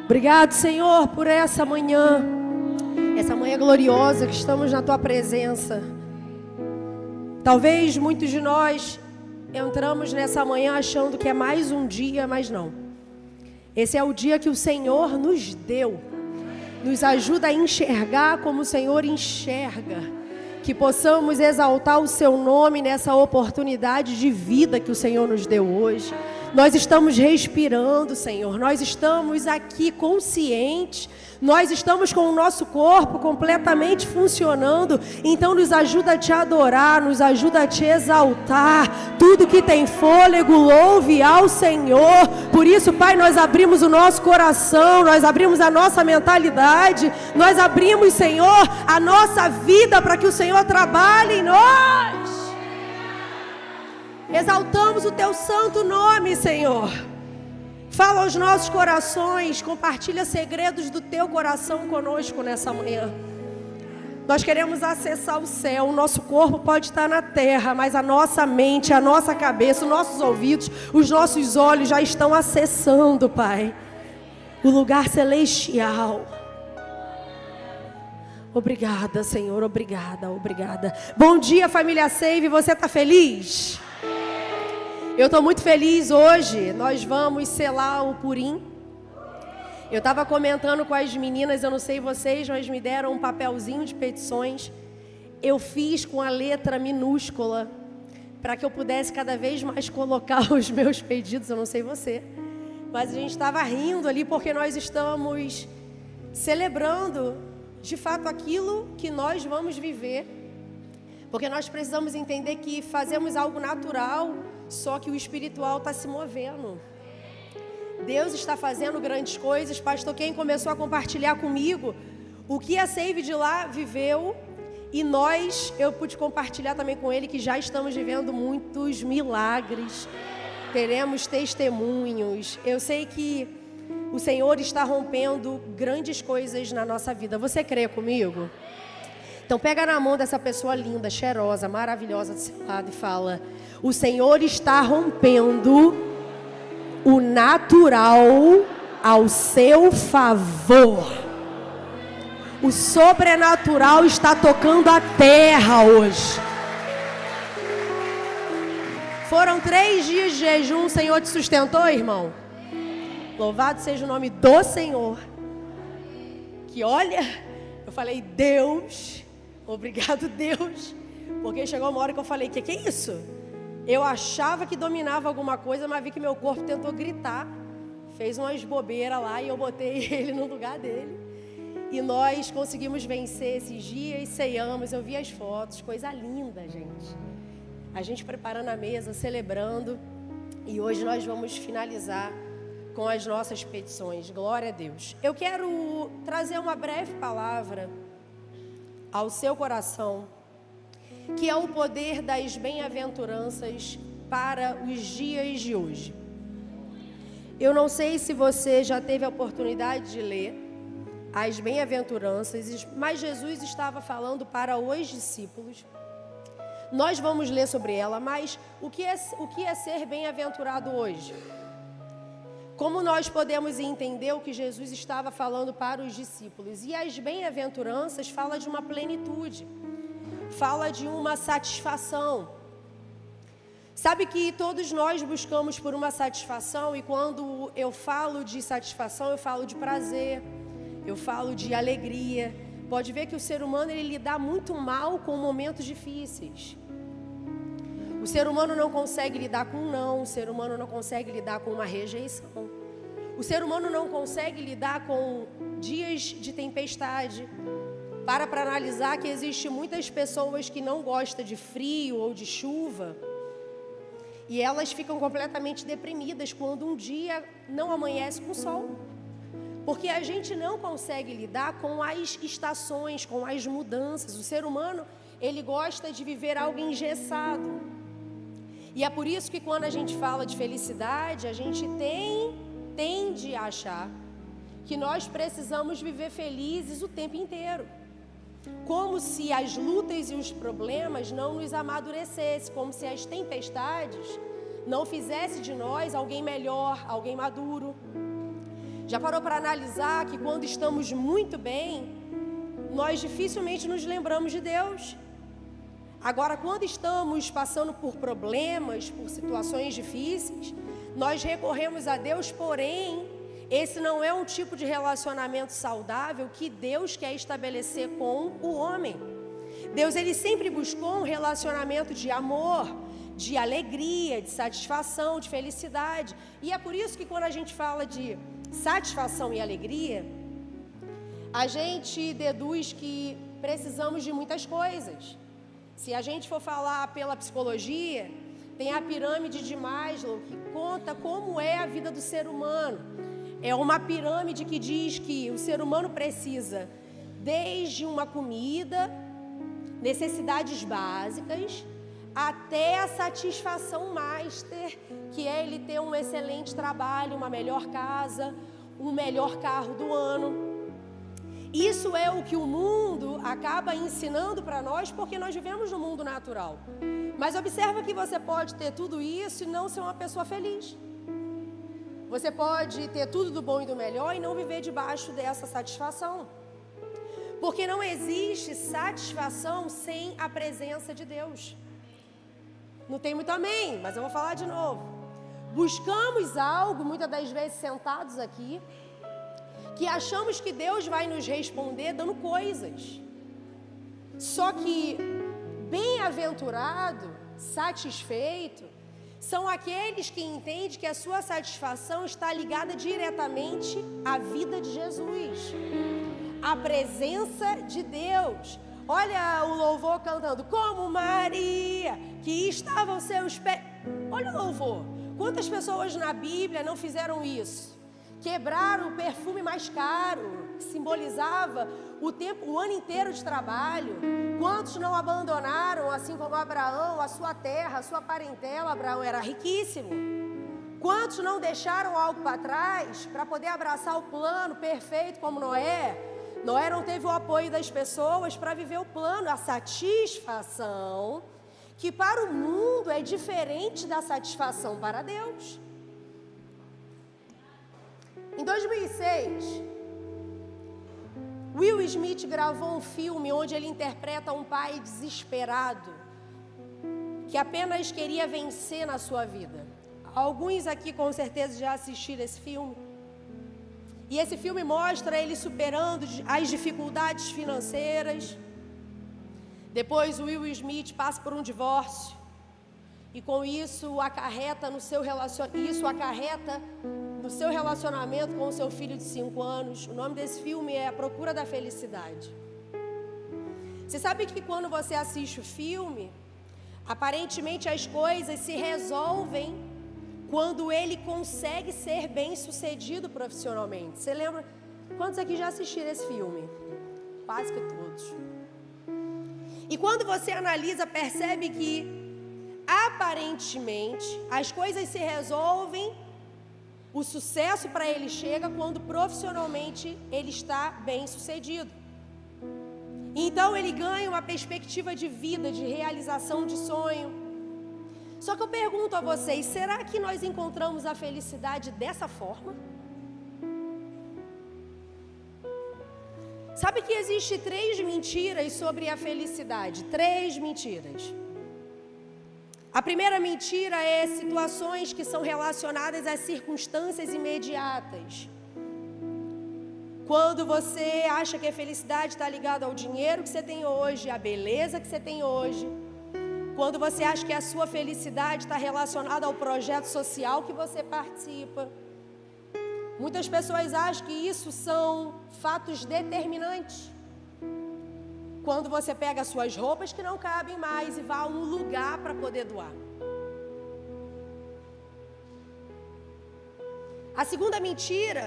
Obrigado, Senhor, por essa manhã gloriosa que estamos na Tua presença. Talvez muitos de nós entramos nessa manhã achando que é mais um dia, mas não. Esse é o dia que o Senhor nos deu. Nos ajuda a enxergar como o Senhor enxerga. Que possamos exaltar o Seu nome nessa oportunidade de vida que o Senhor nos deu hoje. Nós estamos respirando, Senhor. Nós estamos aqui conscientes. Nós estamos com o nosso corpo completamente funcionando. Então nos ajuda a Te adorar, nos ajuda a Te exaltar. Tudo que tem fôlego, louve ao Senhor. Por isso, Pai, nós abrimos o nosso coração, nós abrimos a nossa mentalidade, nós abrimos, Senhor, a nossa vida para que o Senhor trabalhe em nós. Exaltamos o Teu santo nome, Senhor. Fala aos nossos corações, compartilha segredos do Teu coração conosco nessa manhã. Nós queremos acessar o céu. O nosso corpo pode estar na terra, mas a nossa mente, a nossa cabeça, os nossos ouvidos, os nossos olhos já estão acessando, Pai, o lugar celestial. Obrigada, Senhor, obrigada, obrigada. Bom dia, família Save, você está feliz? Eu estou muito feliz hoje. Nós vamos selar o Purim. Eu estava comentando com as meninas, eu não sei vocês, mas me deram um papelzinho de petições. Eu fiz com a letra minúscula, para que eu pudesse cada vez mais colocar os meus pedidos. Eu não sei você, mas a gente estava rindo ali, porque nós estamos celebrando, de fato, aquilo que nós vamos viver. Porque nós precisamos entender que fazemos algo natural, só que o espiritual está se movendo. Deus está fazendo grandes coisas. Pastor Ken começou a compartilhar comigo o que a Save de lá viveu. E eu pude compartilhar também com ele que já estamos vivendo muitos milagres. Teremos testemunhos. Eu sei que o Senhor está rompendo grandes coisas na nossa vida. Você crê comigo? Então pega na mão dessa pessoa linda, cheirosa, maravilhosa do seu lado e fala: o Senhor está rompendo o natural ao seu favor. O sobrenatural está tocando a terra hoje. Foram 3 dias de jejum, o Senhor te sustentou, irmão? Louvado seja o nome do Senhor. Que olha, eu falei, Deus, obrigado, Deus. Porque chegou uma hora que eu falei, que é isso? Eu achava que dominava alguma coisa, mas vi que meu corpo tentou gritar. Fez umas bobeiras lá e eu botei ele no lugar dele. E nós conseguimos vencer esses dias, ceiamos, eu vi as fotos, coisa linda, gente. A gente preparando a mesa, celebrando. E hoje nós vamos finalizar com as nossas petições. Glória a Deus. Eu quero trazer uma breve palavra ao seu coração, que é o poder das bem-aventuranças para os dias de hoje. Eu não sei se você já teve a oportunidade de ler as bem-aventuranças, mas Jesus estava falando para os discípulos. Nós vamos ler sobre ela, mas o que é ser bem-aventurado hoje? Como nós podemos entender o que Jesus estava falando para os discípulos? E as bem-aventuranças fala de uma plenitude, fala de uma satisfação. Sabe que todos nós buscamos por uma satisfação, e quando eu falo de satisfação, eu falo de prazer, eu falo de alegria. Pode ver que o ser humano ele lida muito mal com momentos difíceis. O ser humano não consegue lidar com um não, o ser humano não consegue lidar com uma rejeição. O ser humano não consegue lidar com dias de tempestade. Para analisar que existe muitas pessoas que não gostam de frio ou de chuva. E elas ficam completamente deprimidas quando um dia não amanhece com sol. Porque a gente não consegue lidar com as estações, com as mudanças. O ser humano, ele gosta de viver algo engessado. E é por isso que quando a gente fala de felicidade, a gente tende a achar que nós precisamos viver felizes o tempo inteiro. Como se as lutas e os problemas não nos amadurecessem, como se as tempestades não fizessem de nós alguém melhor, alguém maduro. Já parou para analisar que quando estamos muito bem, nós dificilmente nos lembramos de Deus? Agora, quando estamos passando por problemas, por situações difíceis, nós recorremos a Deus, porém, esse não é um tipo de relacionamento saudável que Deus quer estabelecer com o homem. Deus, ele sempre buscou um relacionamento de amor, de alegria, de satisfação, de felicidade. E é por isso que quando a gente fala de satisfação e alegria, a gente deduz que precisamos de muitas coisas. Se a gente for falar pela psicologia, tem a pirâmide de Maslow, que conta como é a vida do ser humano. É uma pirâmide que diz que o ser humano precisa desde uma comida, necessidades básicas, até a satisfação master, que é ele ter um excelente trabalho, uma melhor casa, um melhor carro do ano. Isso é o que o mundo acaba ensinando para nós, porque nós vivemos no mundo natural. Mas observa que você pode ter tudo isso e não ser uma pessoa feliz. Você pode ter tudo do bom e do melhor e não viver debaixo dessa satisfação. Porque não existe satisfação sem a presença de Deus. Não tem muito amém, mas eu vou falar de novo. Buscamos algo, muitas das vezes sentados aqui, que achamos que Deus vai nos responder dando coisas. Só que bem-aventurado, satisfeito, são aqueles que entendem que a sua satisfação está ligada diretamente à vida de Jesus, à presença de Deus. Olha o louvor cantando, como Maria, que estava aos seus pés. Olha o louvor. Quantas pessoas na Bíblia não fizeram isso? Quebraram o perfume mais caro, que simbolizava o ano inteiro de trabalho. Quantos não abandonaram, assim como Abraão, a sua terra, a sua parentela? Abraão era riquíssimo. Quantos não deixaram algo para trás para poder abraçar o plano perfeito como Noé? Noé não teve o apoio das pessoas para viver o plano, a satisfação, que para o mundo é diferente da satisfação para Deus. Em 2006, Will Smith gravou um filme onde ele interpreta um pai desesperado, que apenas queria vencer na sua vida. Alguns aqui com certeza já assistiram esse filme. E esse filme mostra ele superando as dificuldades financeiras. Depois o Will Smith passa por um divórcio. E com isso acarreta no seu relacionamento com o seu filho de 5 anos. O nome desse filme é A Procura da Felicidade. Você sabe que quando você assiste o filme, aparentemente as coisas se resolvem quando ele consegue ser bem-sucedido profissionalmente. Você lembra? Quantos aqui já assistiram esse filme? Quase que todos. E quando você analisa, percebe que aparentemente as coisas se resolvem, o sucesso para ele chega quando profissionalmente ele está bem-sucedido. Então ele ganha uma perspectiva de vida, de realização de sonho. Só que eu pergunto a vocês, será que nós encontramos a felicidade dessa forma? Sabe que existe 3 mentiras sobre a felicidade? 3 mentiras. A primeira mentira é situações que são relacionadas às circunstâncias imediatas. Quando você acha que a felicidade está ligada ao dinheiro que você tem hoje, à beleza que você tem hoje. Quando você acha que a sua felicidade está relacionada ao projeto social que você participa. Muitas pessoas acham que isso são fatos determinantes. Quando você pega as suas roupas que não cabem mais e vai a um lugar para poder doar. A segunda mentira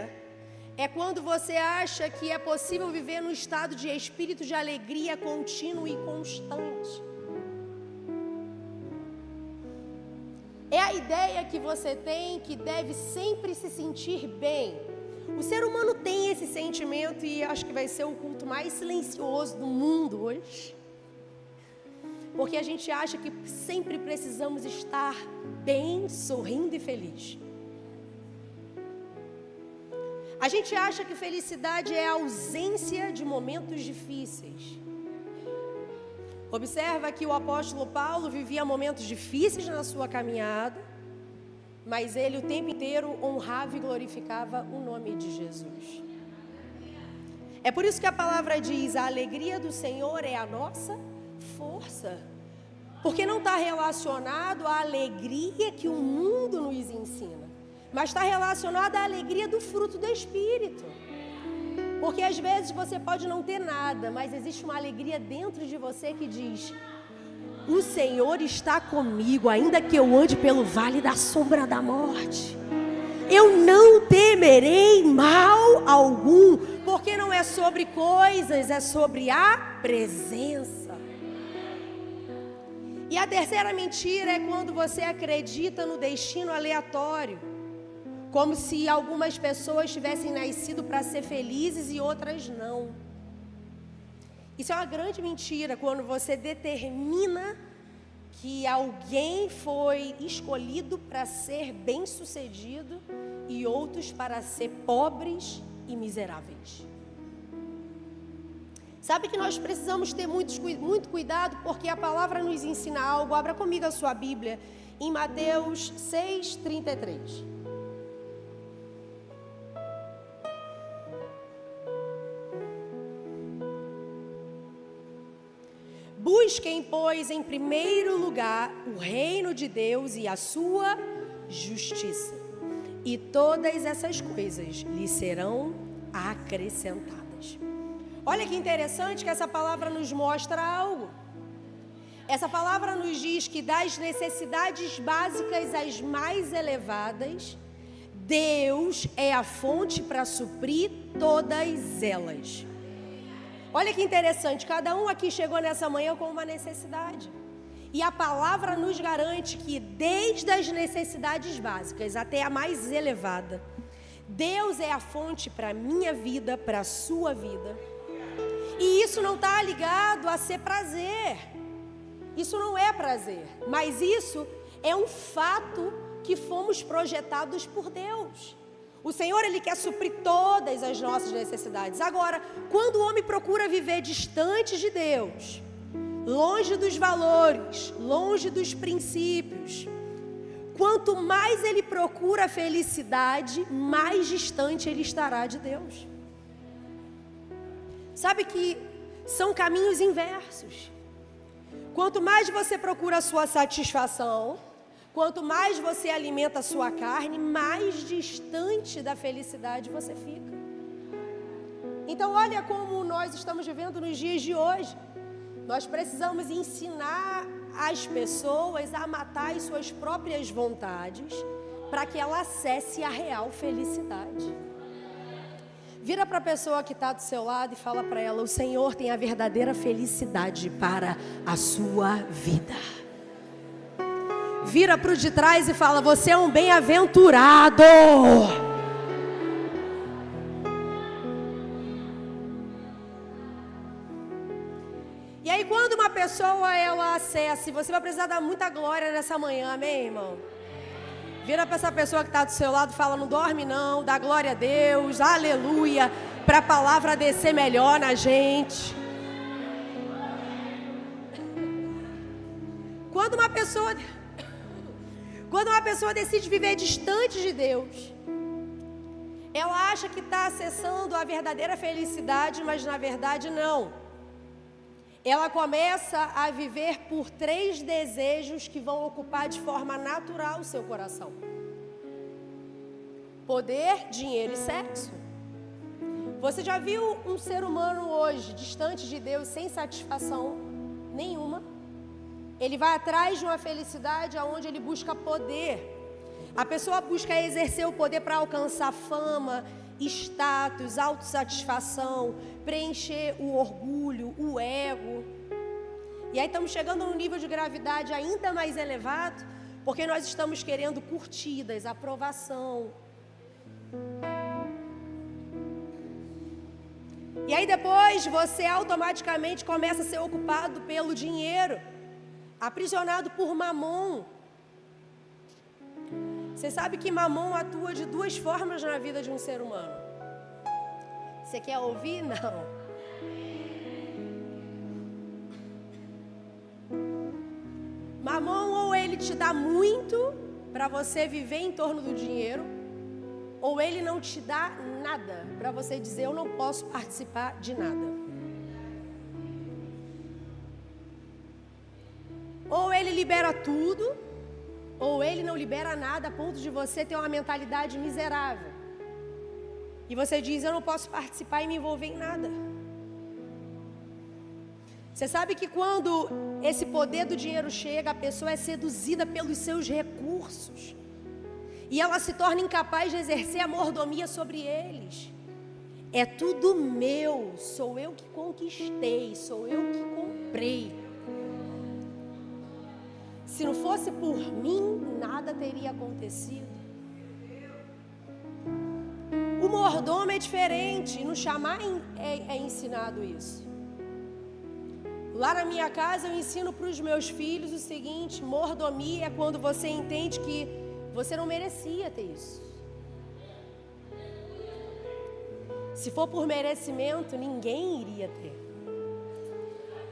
é quando você acha que é possível viver num estado de espírito de alegria contínua e constante. É a ideia que você tem que deve sempre se sentir bem. O ser humano tem esse sentimento e acho que vai ser o culto mais silencioso do mundo hoje. Porque a gente acha que sempre precisamos estar bem, sorrindo e feliz. A gente acha que felicidade é a ausência de momentos difíceis. Observa que o apóstolo Paulo vivia momentos difíceis na sua caminhada, mas ele o tempo inteiro honrava e glorificava o nome de Jesus. É por isso que a palavra diz: a alegria do Senhor é a nossa força. Porque não está relacionado à alegria que o mundo nos ensina, mas está relacionado à alegria do fruto do Espírito. Porque às vezes você pode não ter nada, mas existe uma alegria dentro de você que diz: o Senhor está comigo, ainda que eu ande pelo vale da sombra da morte. Eu não temerei mal algum, porque não é sobre coisas, é sobre a presença. E a terceira mentira é quando você acredita no destino aleatório, como se algumas pessoas tivessem nascido para ser felizes e outras não. Isso é uma grande mentira, quando você determina que alguém foi escolhido para ser bem-sucedido e outros para ser pobres e miseráveis. Sabe que nós precisamos ter muito cuidado, porque a palavra nos ensina algo. Abra comigo a sua Bíblia em Mateus 6:33. Busquem, pois, em primeiro lugar o reino de Deus e a sua justiça, e todas essas coisas lhes serão acrescentadas. Olha que interessante que essa palavra nos mostra algo. Essa palavra nos diz que das necessidades básicas às mais elevadas, Deus é a fonte para suprir todas elas. Olha que interessante, cada um aqui chegou nessa manhã com uma necessidade. E a palavra nos garante que desde as necessidades básicas até a mais elevada, Deus é a fonte para a minha vida, para a sua vida. E isso não está ligado a ser prazer. Isso não é prazer, mas isso é um fato que fomos projetados por Deus. O Senhor, Ele quer suprir todas as nossas necessidades. Agora, quando o homem procura viver distante de Deus, longe dos valores, longe dos princípios, quanto mais ele procura a felicidade, mais distante ele estará de Deus. Sabe que são caminhos inversos. Quanto mais você procura a sua satisfação, quanto mais você alimenta a sua carne, mais distante da felicidade você fica. Então olha como nós estamos vivendo nos dias de hoje. Nós precisamos ensinar as pessoas a matar as suas próprias vontades para que ela acesse a real felicidade. Vira para a pessoa que está do seu lado e fala para ela: o Senhor tem a verdadeira felicidade para a sua vida. Vira para o de trás e fala: você é um bem-aventurado. E aí quando uma pessoa ela acessa, você vai precisar dar muita glória nessa manhã, amém, irmão? Vira para essa pessoa que está do seu lado e fala: não dorme não, dá glória a Deus, aleluia, para a palavra descer melhor na gente. Quando uma pessoa decide viver distante de Deus, ela acha que está acessando a verdadeira felicidade, mas na verdade não. Ela começa a viver por 3 desejos que vão ocupar de forma natural o seu coração: poder, dinheiro e sexo. Você já viu um ser humano hoje distante de Deus sem satisfação nenhuma? Ele vai atrás de uma felicidade onde ele busca poder. A pessoa busca exercer o poder para alcançar fama, status, autossatisfação, preencher o orgulho, o ego. E aí estamos chegando num nível de gravidade ainda mais elevado, porque nós estamos querendo curtidas, aprovação. E aí depois você automaticamente começa a ser ocupado pelo dinheiro, aprisionado por Mamon. Você sabe que Mamon atua de 2 formas na vida de um ser humano. Você quer ouvir? Não. Mamon, ou ele te dá muito para você viver em torno do dinheiro, ou ele não te dá nada para você dizer: eu não posso participar de nada. Ou ele libera tudo, ou ele não libera nada a ponto de você ter uma mentalidade miserável. E você diz: eu não posso participar e me envolver em nada. Você sabe que quando esse poder do dinheiro chega, a pessoa é seduzida pelos seus recursos. E ela se torna incapaz de exercer a mordomia sobre eles. É tudo meu, sou eu que conquistei, sou eu que comprei. Se não fosse por mim, nada teria acontecido. O mordomo é diferente, no chamar é ensinado isso. Lá na minha casa eu ensino para os meus filhos o seguinte: mordomia é quando você entende que você não merecia ter isso. Se for por merecimento, ninguém iria ter.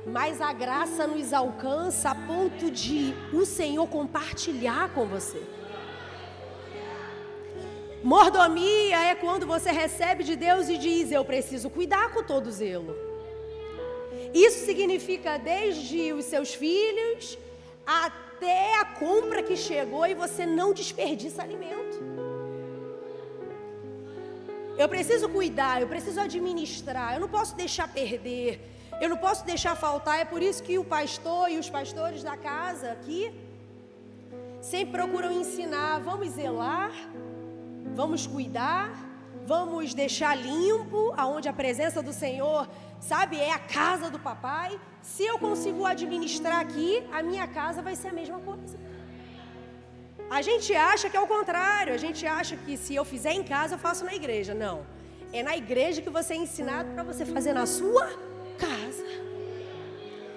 Mas a graça nos alcança a ponto de o Senhor compartilhar com você. Mordomia é quando você recebe de Deus e diz: eu preciso cuidar com todo zelo. Isso significa desde os seus filhos até a compra que chegou e você não desperdiça alimento. Eu preciso cuidar, eu preciso administrar, eu não posso deixar perder, eu não posso deixar faltar. É por isso que o pastor e os pastores da casa aqui sempre procuram ensinar: vamos zelar, vamos cuidar, vamos deixar limpo, aonde a presença do Senhor, sabe, é a casa do papai. Se eu consigo administrar aqui, a minha casa vai ser a mesma coisa. A gente acha que é o contrário, a gente acha que se eu fizer em casa, eu faço na igreja. Não, é na igreja que você é ensinado para você fazer na sua casa.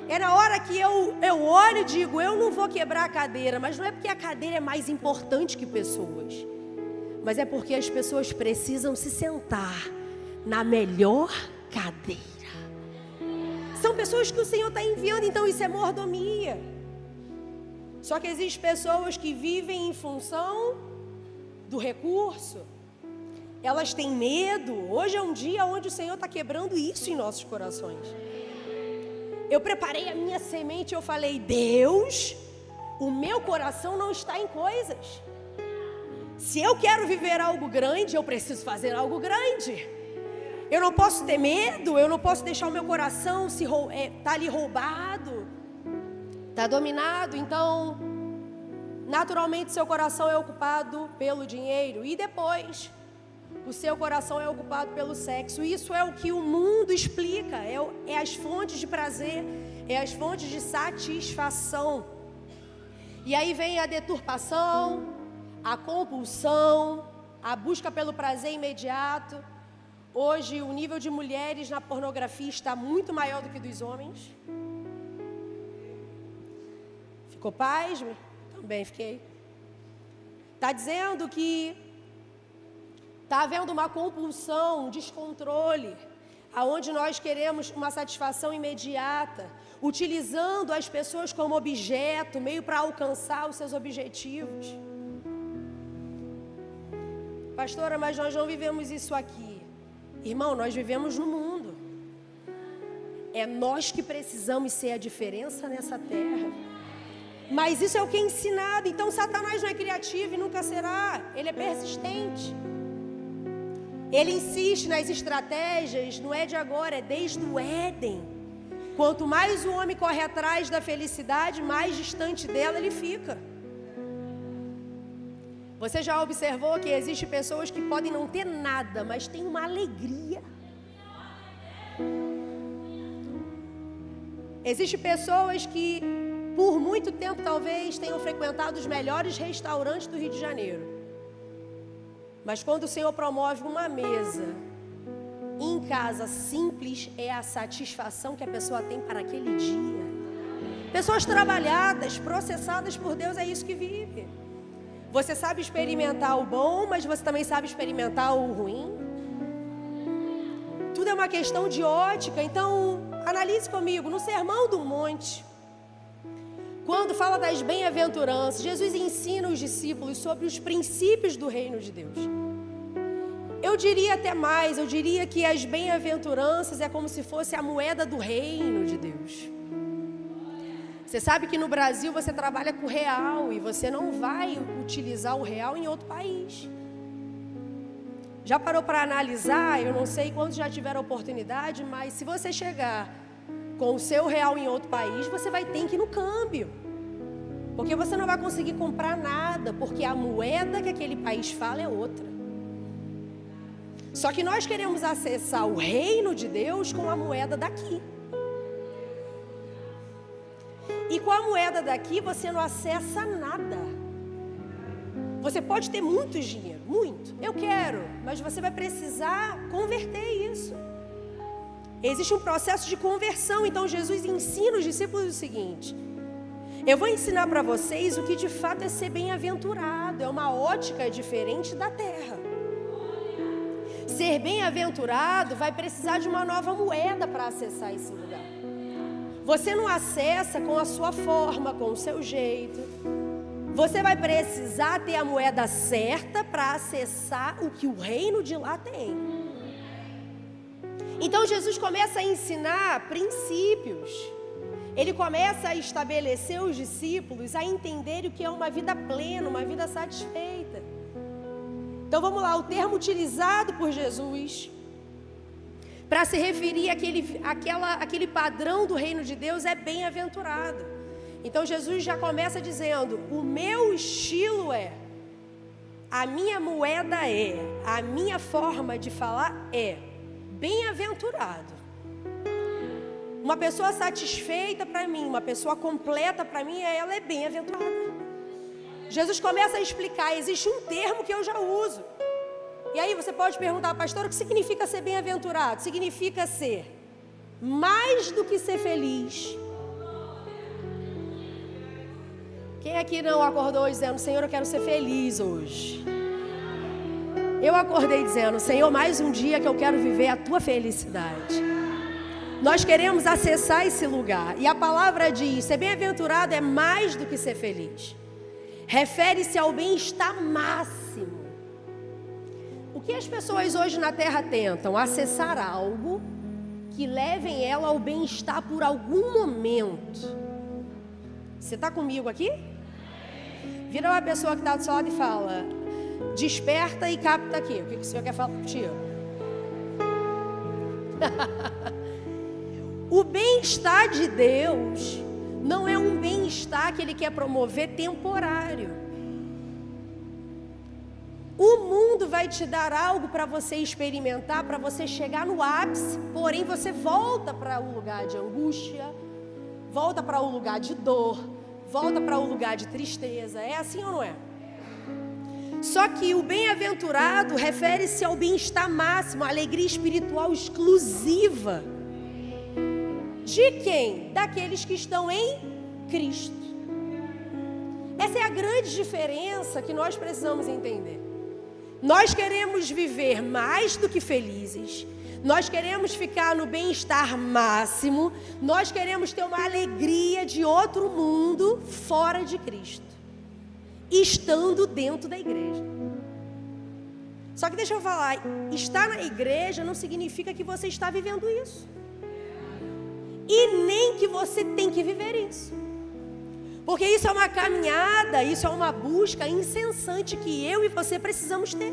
É na hora que eu olho e digo: eu não vou quebrar a cadeira, mas não é porque a cadeira é mais importante que pessoas, mas é porque as pessoas precisam se sentar na melhor cadeira. São pessoas que o Senhor está enviando, então isso é mordomia. Só que existem pessoas que vivem em função do recurso. Elas têm medo. Hoje é um dia onde o Senhor está quebrando isso em nossos corações. Eu preparei a minha semente e eu falei: Deus, o meu coração não está em coisas. Se eu quero viver algo grande, eu preciso fazer algo grande. Eu não posso ter medo, eu não posso deixar o meu coração tá ali roubado, tá dominado. Então, naturalmente seu coração é ocupado pelo dinheiro e depois o seu coração é ocupado pelo sexo. Isso é o que o mundo explica, é as fontes de prazer, é as fontes de satisfação. E aí vem a deturpação, a compulsão, a busca pelo prazer imediato. Hoje o nível de mulheres na pornografia está muito maior do que dos homens. Ficou pasmo? Também fiquei. Está dizendo que está havendo uma compulsão, um descontrole, aonde nós queremos uma satisfação imediata, utilizando as pessoas como objeto, meio para alcançar os seus objetivos. Pastora, mas nós não vivemos isso aqui. Irmão, nós vivemos no mundo. É nós que precisamos ser a diferença nessa terra. Mas isso é o que é ensinado. Então Satanás não é criativo e nunca será. Ele é persistente. Ele insiste nas estratégias, não é de agora, é desde o Éden. Quanto mais o homem corre atrás da felicidade, mais distante dela ele fica. Você já observou que existem pessoas que podem não ter nada, mas têm uma alegria. Existem pessoas que por muito tempo talvez tenham frequentado os melhores restaurantes do Rio de Janeiro. Mas quando o Senhor promove uma mesa em casa simples, é a satisfação que a pessoa tem para aquele dia. Pessoas trabalhadas, processadas por Deus, é isso que vive. Você sabe experimentar o bom, mas você também sabe experimentar o ruim. é uma questão de ótica. Então, analise comigo. No Sermão do Monte, quando fala das bem-aventuranças, Jesus ensina os discípulos sobre os princípios do reino de Deus. Eu diria até mais, eu diria que as bem-aventuranças é como se fosse a moeda do reino de Deus. Você sabe que no Brasil você trabalha com real e você não vai utilizar o real em outro país. Já parou para analisar? Eu não sei quantos já tiveram oportunidade, mas se você chegar com o seu real em outro país, você vai ter que ir no câmbio. Porque você não vai conseguir comprar nada, porque a moeda que aquele país fala é outra. Só que nós queremos acessar o reino de Deus com a moeda daqui. E com a moeda daqui você não acessa nada. Você pode ter muito dinheiro, muito. Eu quero, mas você vai precisar converter isso. Existe um processo de conversão. Então Jesus ensina os discípulos o seguinte: eu vou ensinar para vocês o que de fato é ser bem-aventurado. É uma ótica diferente da terra. Ser bem-aventurado vai precisar de uma nova moeda para acessar esse lugar. Você não acessa com a sua forma, com o seu jeito. Você vai precisar ter a moeda certa para acessar o que o reino de lá tem. Então Jesus começa a ensinar princípios. Ele começa a estabelecer os discípulos a entenderem o que é uma vida plena, uma vida satisfeita. Então vamos lá, o termo utilizado por Jesus para se referir àquele padrão do reino de Deus é bem-aventurado. Então Jesus já começa dizendo: o meu estilo é, a minha moeda é, a minha forma de falar é bem-aventurado. Uma pessoa satisfeita para mim, uma pessoa completa para mim, ela é bem-aventurada. Jesus começa a explicar, existe um termo que eu já uso. E aí você pode perguntar: pastor, o que significa ser bem-aventurado? Significa ser mais do que ser feliz. Quem aqui não acordou dizendo: Senhor, eu quero ser feliz hoje? Eu acordei dizendo: Senhor, mais um dia que eu quero viver a tua felicidade. Nós queremos acessar esse lugar. E a palavra diz: ser bem-aventurado é mais do que ser feliz. Refere-se ao bem-estar máximo. O que as pessoas hoje na Terra tentam? Acessar algo que levem ela ao bem-estar por algum momento. Você está comigo aqui? Vira uma pessoa que está do seu lado e fala: desperta e capta aqui. O que o senhor quer falar contigo? O bem-estar de Deus não é um bem-estar que Ele quer promover temporário. O mundo vai te dar algo para você experimentar, para você chegar no ápice, porém você volta para um lugar de angústia, volta para um lugar de dor, volta para um lugar de tristeza. É assim ou não é? Só que o bem-aventurado refere-se ao bem-estar máximo, a alegria espiritual exclusiva. De quem? Daqueles que estão em Cristo. Essa é a grande diferença que nós precisamos entender. Nós queremos viver mais do que felizes. Nós queremos ficar no bem-estar máximo. Nós queremos ter uma alegria de outro mundo fora de Cristo, estando dentro da igreja. Só que deixa eu falar, estar na igreja não significa que você está vivendo isso. E nem que você tem que viver isso. Porque isso é uma caminhada, isso é uma busca incessante que eu e você precisamos ter.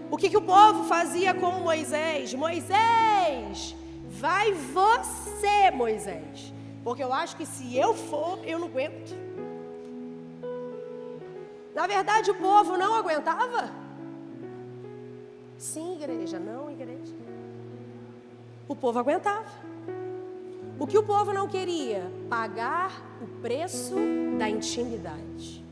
O que o povo fazia com Moisés? Moisés, vai você, Moisés. Porque eu acho que se eu for, eu não aguento. Na verdade, o povo não aguentava? Sim, igreja, não, igreja. O povo aguentava. O que o povo não queria? Pagar o preço da intimidade.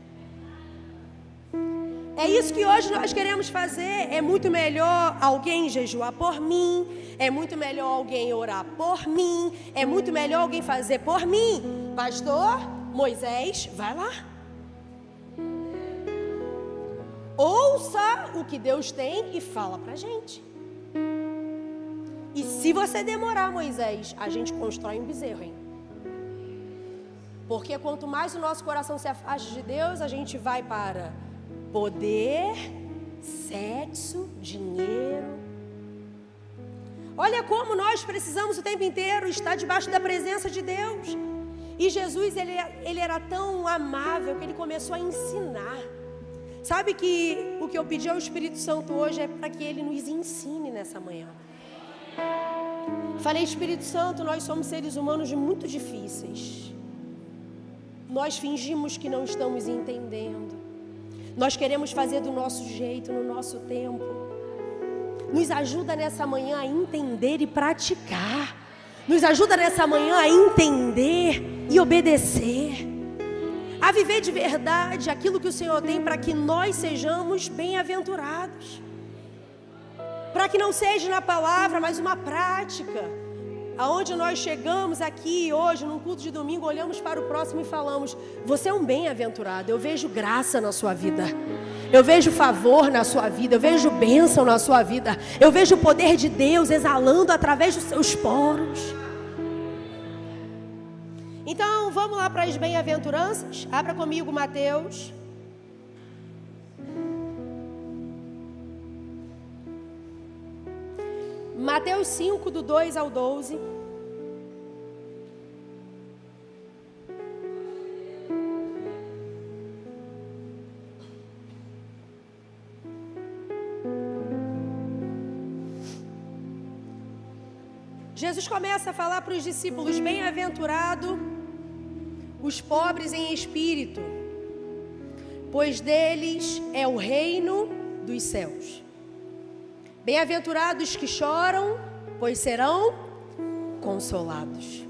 É isso que hoje nós queremos fazer. É muito melhor alguém jejuar por mim. É muito melhor alguém orar por mim. É muito melhor alguém fazer por mim. Pastor Moisés, vai lá. Ouça o que Deus tem e fala pra gente. Se você demorar, Moisés, a gente constrói um bezerro, hein? Porque quanto mais o nosso coração se afasta de Deus, a gente vai para poder, sexo, dinheiro. Olha como nós precisamos o tempo inteiro estar debaixo da presença de Deus. E Jesus, ele era tão amável que ele começou a ensinar. Sabe que o que eu pedi ao Espírito Santo hoje é para que ele nos ensine nessa manhã. Falei, Espírito Santo, nós somos seres humanos muito difíceis. Nós fingimos que não estamos entendendo. Nós queremos fazer do nosso jeito, no nosso tempo. Nos ajuda nessa manhã a entender e praticar. Nos ajuda nessa manhã a entender e obedecer. A viver de verdade aquilo que o Senhor tem para que nós sejamos bem-aventurados. Para que não seja na palavra, mas uma prática. Aonde nós chegamos aqui hoje, num culto de domingo, olhamos para o próximo e falamos: você é um bem-aventurado, eu vejo graça na sua vida. Eu vejo favor na sua vida, eu vejo bênção na sua vida. Eu vejo o poder de Deus exalando através dos seus poros. Então, vamos lá para as bem-aventuranças. Abra comigo Mateus. Mateus 5, do 2 ao 12. Jesus começa a falar para os discípulos: bem-aventurado os pobres em espírito, pois deles é o reino dos céus. Bem-aventurados que choram, pois serão consolados.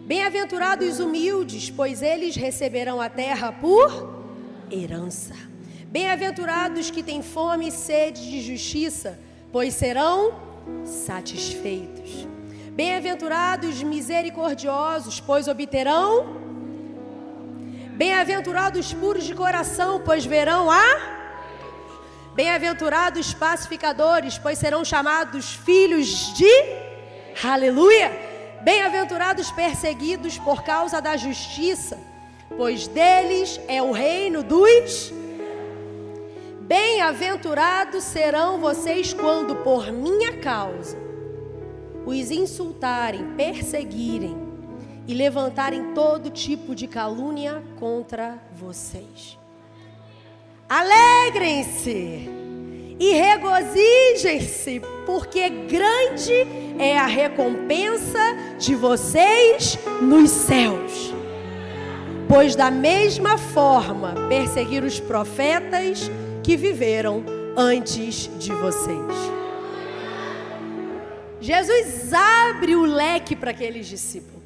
Bem-aventurados os humildes, pois eles receberão a terra por herança. Bem-aventurados que têm fome e sede de justiça, pois serão satisfeitos. Bem-aventurados misericordiosos, pois obterão. Bem-aventurados puros de coração, pois verão a. Bem-aventurados pacificadores, pois serão chamados filhos de. Aleluia! Bem-aventurados perseguidos por causa da justiça, pois deles é o reino dos. Bem-aventurados serão vocês quando por minha causa os insultarem, perseguirem e levantarem todo tipo de calúnia contra vocês. Alegrem-se e regozijem-se, porque grande é a recompensa de vocês nos céus. Pois da mesma forma perseguiram os profetas que viveram antes de vocês. Jesus abre o leque para aqueles discípulos.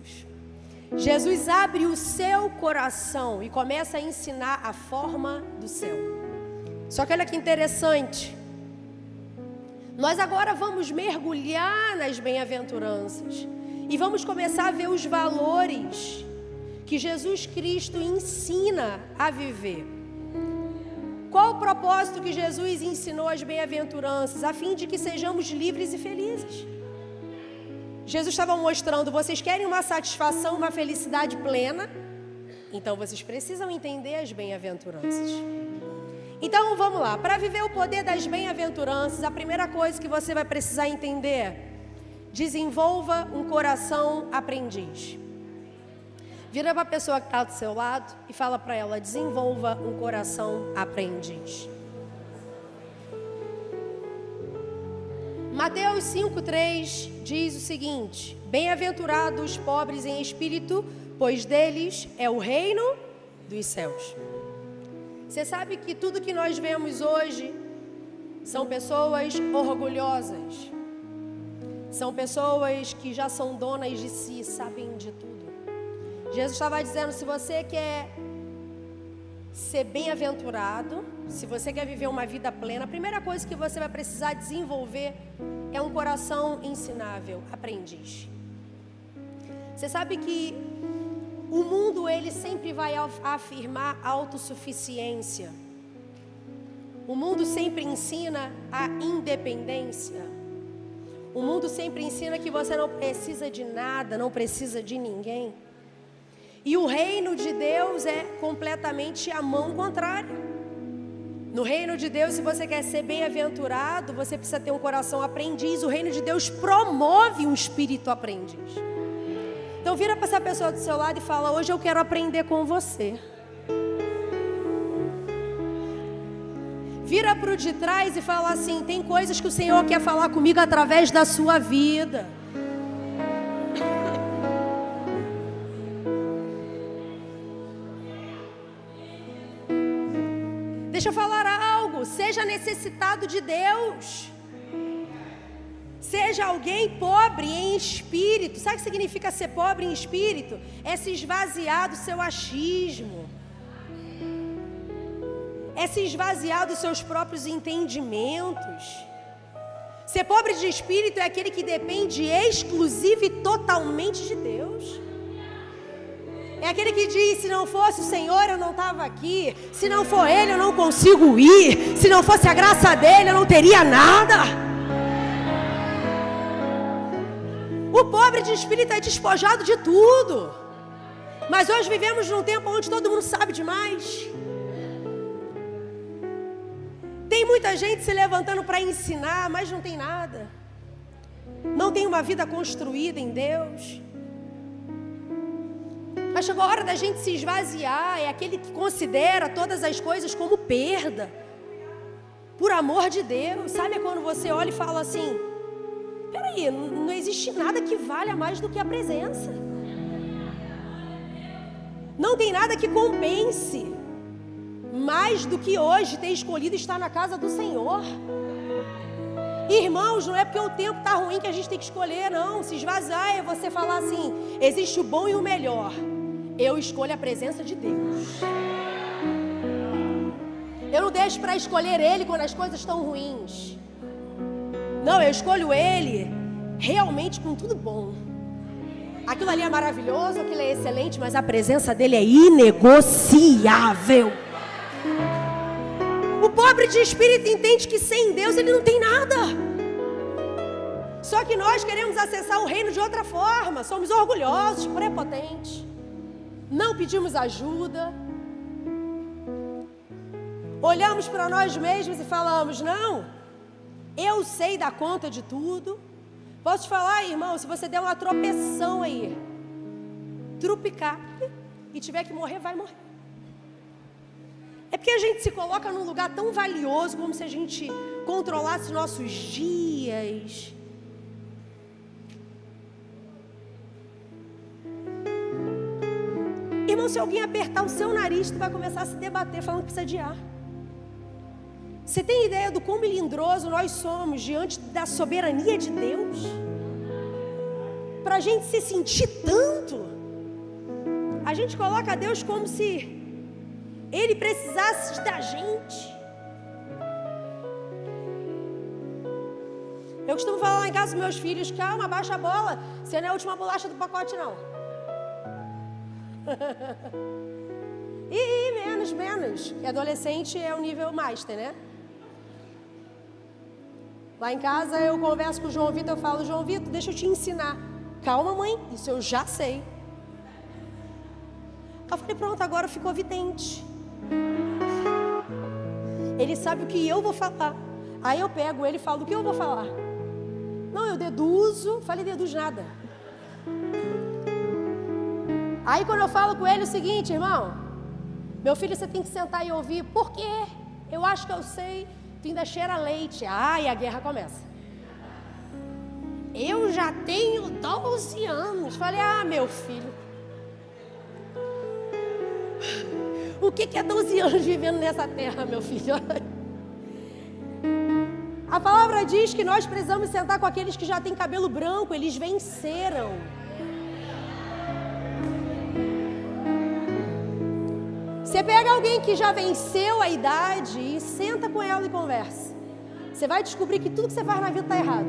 Jesus abre o seu coração e começa a ensinar a forma do céu. Só que olha que interessante. Nós agora vamos mergulhar nas bem-aventuranças e vamos começar a ver os valores que Jesus Cristo ensina a viver. Qual o propósito que Jesus ensinou as bem-aventuranças? A fim de que sejamos livres e felizes. Jesus estava mostrando: vocês querem uma satisfação, uma felicidade plena? Então vocês precisam entender as bem-aventuranças. Então vamos lá, para viver o poder das bem-aventuranças, a primeira coisa que você vai precisar entender: desenvolva um coração aprendiz. Vira para a pessoa que está do seu lado e fala para ela: desenvolva um coração aprendiz. Mateus 5,3 diz o seguinte: bem-aventurados os pobres em espírito, pois deles é o reino dos céus. Você sabe que tudo que nós vemos hoje são pessoas orgulhosas, são pessoas que já são donas de si, sabem de tudo. Jesus estava dizendo: se você quer ser bem-aventurado, se você quer viver uma vida plena, a primeira coisa que você vai precisar desenvolver é um coração ensinável, aprendiz. Você sabe que o mundo, ele sempre vai afirmar autossuficiência. O mundo sempre ensina a independência. O mundo sempre ensina que você não precisa de nada, não precisa de ninguém. E o reino de Deus é completamente a mão contrária. No reino de Deus, se você quer ser bem-aventurado, você precisa ter um coração aprendiz. O reino de Deus promove um espírito aprendiz. Então vira para essa pessoa do seu lado e fala: hoje eu quero aprender com você. Vira para o de trás e fala assim: tem coisas que o Senhor quer falar comigo através da sua vida. Deixa eu falar algo. Seja necessitado de Deus. Seja alguém pobre em espírito. Sabe o que significa ser pobre em espírito? É se esvaziar do seu achismo. É se esvaziar dos seus próprios entendimentos. Ser pobre de espírito é aquele que depende exclusiva e totalmente de Deus. É aquele que diz: se não fosse o Senhor eu não estava aqui. Se não for Ele eu não consigo ir. Se não fosse a graça dEle eu não teria nada. O pobre de espírito é despojado de tudo. Mas hoje vivemos num tempo onde todo mundo sabe demais. Tem muita gente se levantando para ensinar, mas não tem nada. Não tem uma vida construída em Deus. Mas chegou a hora da gente se esvaziar. É aquele que considera todas as coisas como perda. Por amor de Deus. Sabe quando você olha e fala assim: peraí, não existe nada que valha mais do que a presença. Não tem nada que compense mais do que hoje ter escolhido estar na casa do Senhor. Irmãos, não é porque o tempo está ruim que a gente tem que escolher, não. Se esvaziar é você falar assim: existe o bom e o melhor. Eu escolho a presença de Deus. Eu não deixo para escolher Ele quando as coisas estão ruins. Não, eu escolho Ele realmente com tudo bom. Aquilo ali é maravilhoso, aquilo é excelente, mas a presença dEle é inegociável. O pobre de espírito entende que sem Deus ele não tem nada. Só que nós queremos acessar o reino de outra forma. Somos orgulhosos, prepotentes. Não pedimos ajuda. Olhamos para nós mesmos e falamos: não, eu sei dar conta de tudo. Posso te falar, irmão, se você der uma tropeção aí, trupicar e tiver que morrer, vai morrer. É porque a gente se coloca num lugar tão valioso, como se a gente controlasse nossos dias. Irmão, se alguém apertar o seu nariz, tu vai começar a se debater falando que precisa de ar. Você tem ideia do quão melindroso nós somos diante da soberania de Deus? Para a gente se sentir tanto, a gente coloca Deus como se Ele precisasse da gente. Eu costumo falar lá em casa com meus filhos: calma, baixa a bola, você não é a última bolacha do pacote, não. menos, que adolescente é o nível master, né? Lá em casa eu converso com o João Vitor, eu falo: João Vitor, deixa eu te ensinar. Calma, mãe, isso eu já sei. Eu falei: pronto, agora ficou evidente. Ele sabe o que eu vou falar. Aí eu pego ele e falo: o que eu vou falar? Não, eu deduzo. Falei: deduz nada. Aí quando eu falo com ele o seguinte: irmão, meu filho, você tem que sentar e ouvir. Por quê? Eu acho que eu sei. Tu ainda cheira leite. E a guerra começa. Eu já tenho 12 anos. Falei: meu filho, o que é 12 anos vivendo nessa terra, meu filho? A palavra diz que nós precisamos sentar com aqueles que já têm cabelo branco. Eles venceram. Você pega alguém que já venceu a idade e senta com ela e conversa. Você vai descobrir que tudo que você faz na vida está errado.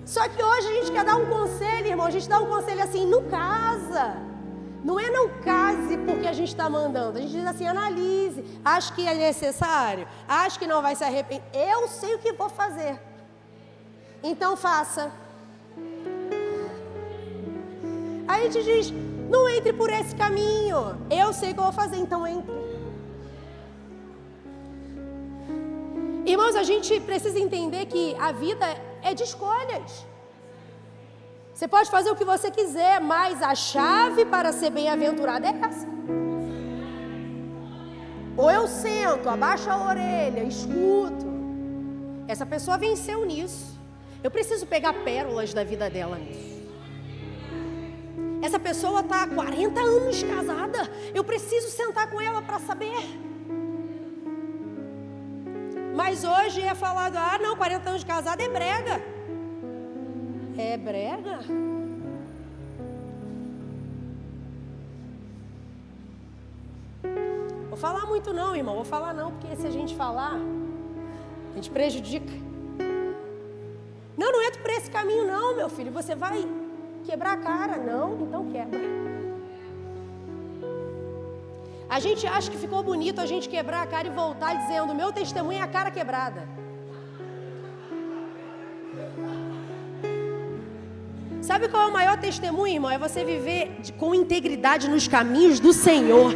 Só que hoje a gente quer dar um conselho, irmão. A gente dá um conselho assim: não casa. Não é não case porque a gente está mandando. A gente diz assim, analise. Acho que é necessário. Acho que não vai se arrepender. Eu sei o que vou fazer. Então faça. Aí a gente diz, não entre por esse caminho. Eu sei o que eu vou fazer, então entre. Irmãos, a gente precisa entender que a vida é de escolhas. Você pode fazer o que você quiser, mas a chave para ser bem-aventurado é essa. Ou eu sento, abaixo a orelha, escuto. Essa pessoa venceu nisso. Eu preciso pegar pérolas da vida dela nisso. Essa pessoa está há 40 anos casada. Eu preciso sentar com ela para saber. Mas hoje é falado, 40 anos de casada é brega. É brega? Vou falar muito não, irmão. Vou falar não, porque se a gente falar, a gente prejudica. Não entra por esse caminho não, meu filho. Você vai quebrar a cara. Não, então quebra. A gente acha que ficou bonito a gente quebrar a cara e voltar dizendo, meu testemunho é a cara quebrada. Sabe qual é o maior testemunho, irmão? É você viver com integridade nos caminhos do Senhor.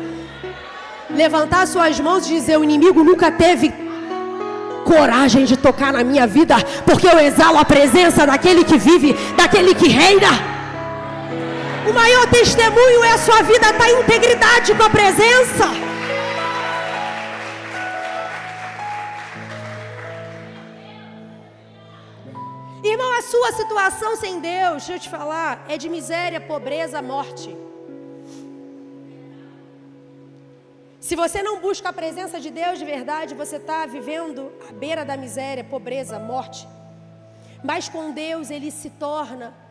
Levantar suas mãos e dizer, o inimigo nunca teve coragem de tocar na minha vida, porque eu exalo a presença daquele que vive, daquele que reina. O maior testemunho é a sua vida estar em integridade com a presença. Irmão, a sua situação sem Deus, deixa eu te falar, é de miséria, pobreza, morte. Se você não busca a presença de Deus de verdade, você está vivendo à beira da miséria, pobreza, morte. Mas com Deus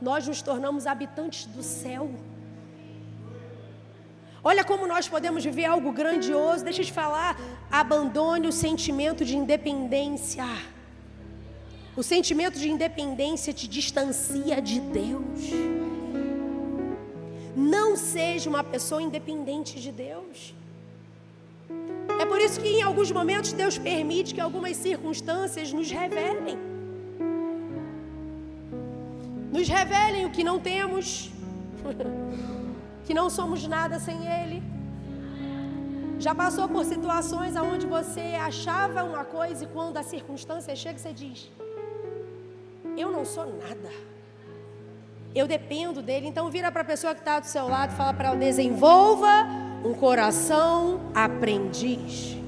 nós nos tornamos habitantes do céu. Olha como nós podemos viver algo grandioso. Deixa eu te falar, abandone o sentimento de independência. O sentimento de independência te distancia de Deus. Não seja uma pessoa independente de Deus. É por isso que em alguns momentos Deus permite que algumas circunstâncias nos revelem. Nos revelem o que não temos, que não somos nada sem Ele. Já passou por situações onde você achava uma coisa e quando a circunstância chega você diz, eu não sou nada, eu dependo dele. Então vira para a pessoa que está do seu lado e fala para ela, desenvolva um coração aprendiz.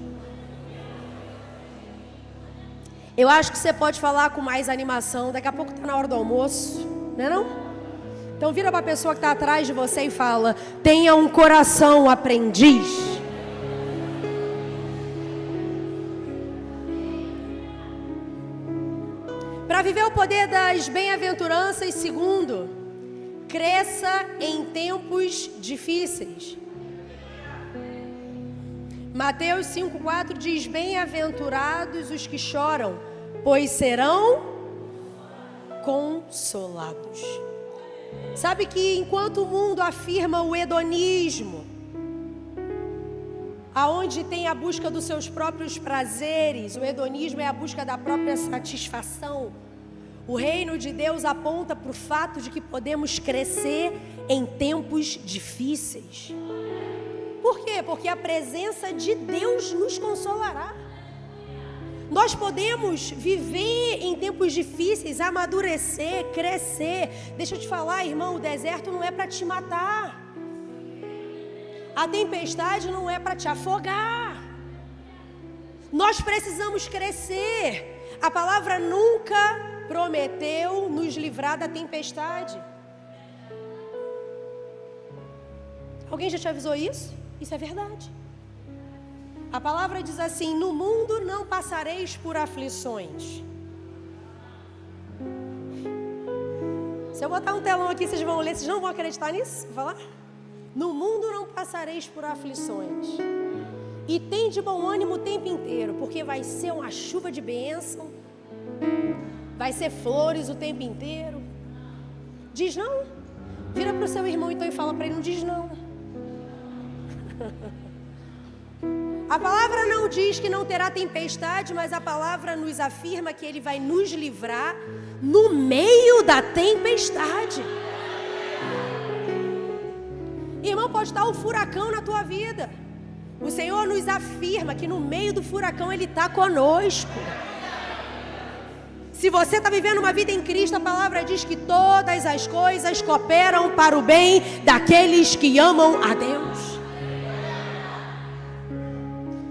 Eu acho que você pode falar com mais animação, daqui a pouco está na hora do almoço, não é não? Então vira para a pessoa que está atrás de você e fala, tenha um coração aprendiz. Para viver o poder das bem-aventuranças, segundo, cresça em tempos difíceis. Mateus 5,4 diz, bem-aventurados os que choram, pois serão consolados. Sabe que enquanto o mundo afirma o hedonismo, aonde tem a busca dos seus próprios prazeres, o hedonismo é a busca da própria satisfação, o reino de Deus aponta para o fato de que podemos crescer em tempos difíceis. Por quê? Porque a presença de Deus nos consolará. Nós podemos viver em tempos difíceis, amadurecer, crescer. Deixa eu te falar, irmão, o deserto não é para te matar. A tempestade não é para te afogar. Nós precisamos crescer. A palavra nunca prometeu nos livrar da tempestade. Alguém já te avisou isso? Isso é verdade. A palavra diz assim, no mundo não passareis por aflições. Se eu botar um telão aqui, vocês vão ler, vocês não vão acreditar nisso? Vou falar? No mundo não passareis por aflições. E tem de bom ânimo o tempo inteiro, porque vai ser uma chuva de bênção, vai ser flores o tempo inteiro. Diz não. Vira para o seu irmão então e fala para ele, não diz não. A palavra não diz que não terá tempestade, mas a palavra nos afirma que Ele vai nos livrar no meio da tempestade. Irmão, pode estar um furacão na tua vida. O Senhor nos afirma que no meio do furacão Ele está conosco. Se você está vivendo uma vida em Cristo, a palavra diz que todas as coisas cooperam para o bem daqueles que amam a Deus.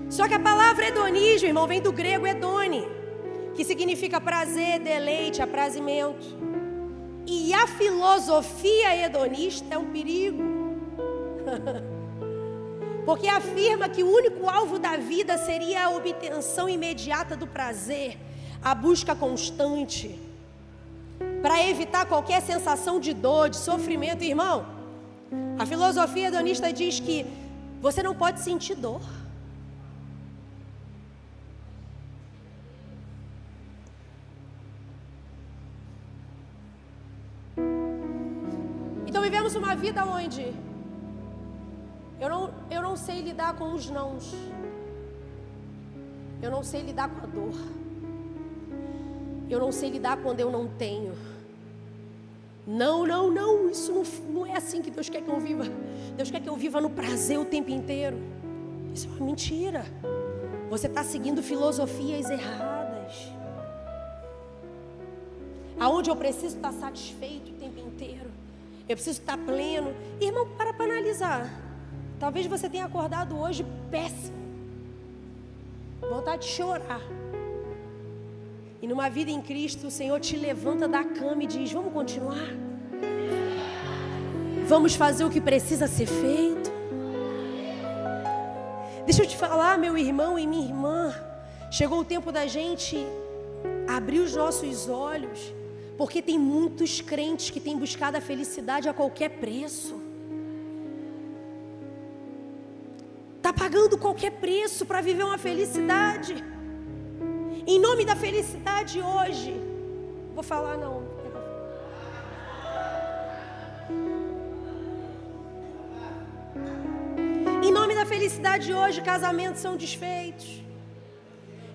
Só que a palavra hedonismo, irmão, vem do grego hedone, que significa prazer, deleite, aprazimento. E a filosofia hedonista é um perigo. Porque afirma que o único alvo da vida seria a obtenção imediata do prazer, a busca constante, para evitar qualquer sensação de dor, de sofrimento. Irmão, a filosofia hedonista diz que você não pode sentir dor. Então vivemos uma vida onde eu não sei lidar com os nãos. Eu não sei lidar com a dor. Eu não sei lidar quando eu não tenho. Não, isso não é assim que Deus quer que eu viva. Deus quer que eu viva no prazer o tempo inteiro. Isso é uma mentira. Você está seguindo filosofias erradas. Aonde eu preciso estar satisfeito o tempo inteiro. Eu preciso estar pleno. Irmão, para analisar. Talvez você tenha acordado hoje péssimo. Vontade de chorar. E numa vida em Cristo, o Senhor te levanta da cama e diz: vamos continuar? Vamos fazer o que precisa ser feito? Deixa eu te falar, meu irmão e minha irmã. Chegou o tempo da gente abrir os nossos olhos. Porque tem muitos crentes que têm buscado a felicidade a qualquer preço. Está pagando qualquer preço para viver uma felicidade. Em nome da felicidade hoje, vou falar não. Em nome da felicidade hoje, casamentos são desfeitos,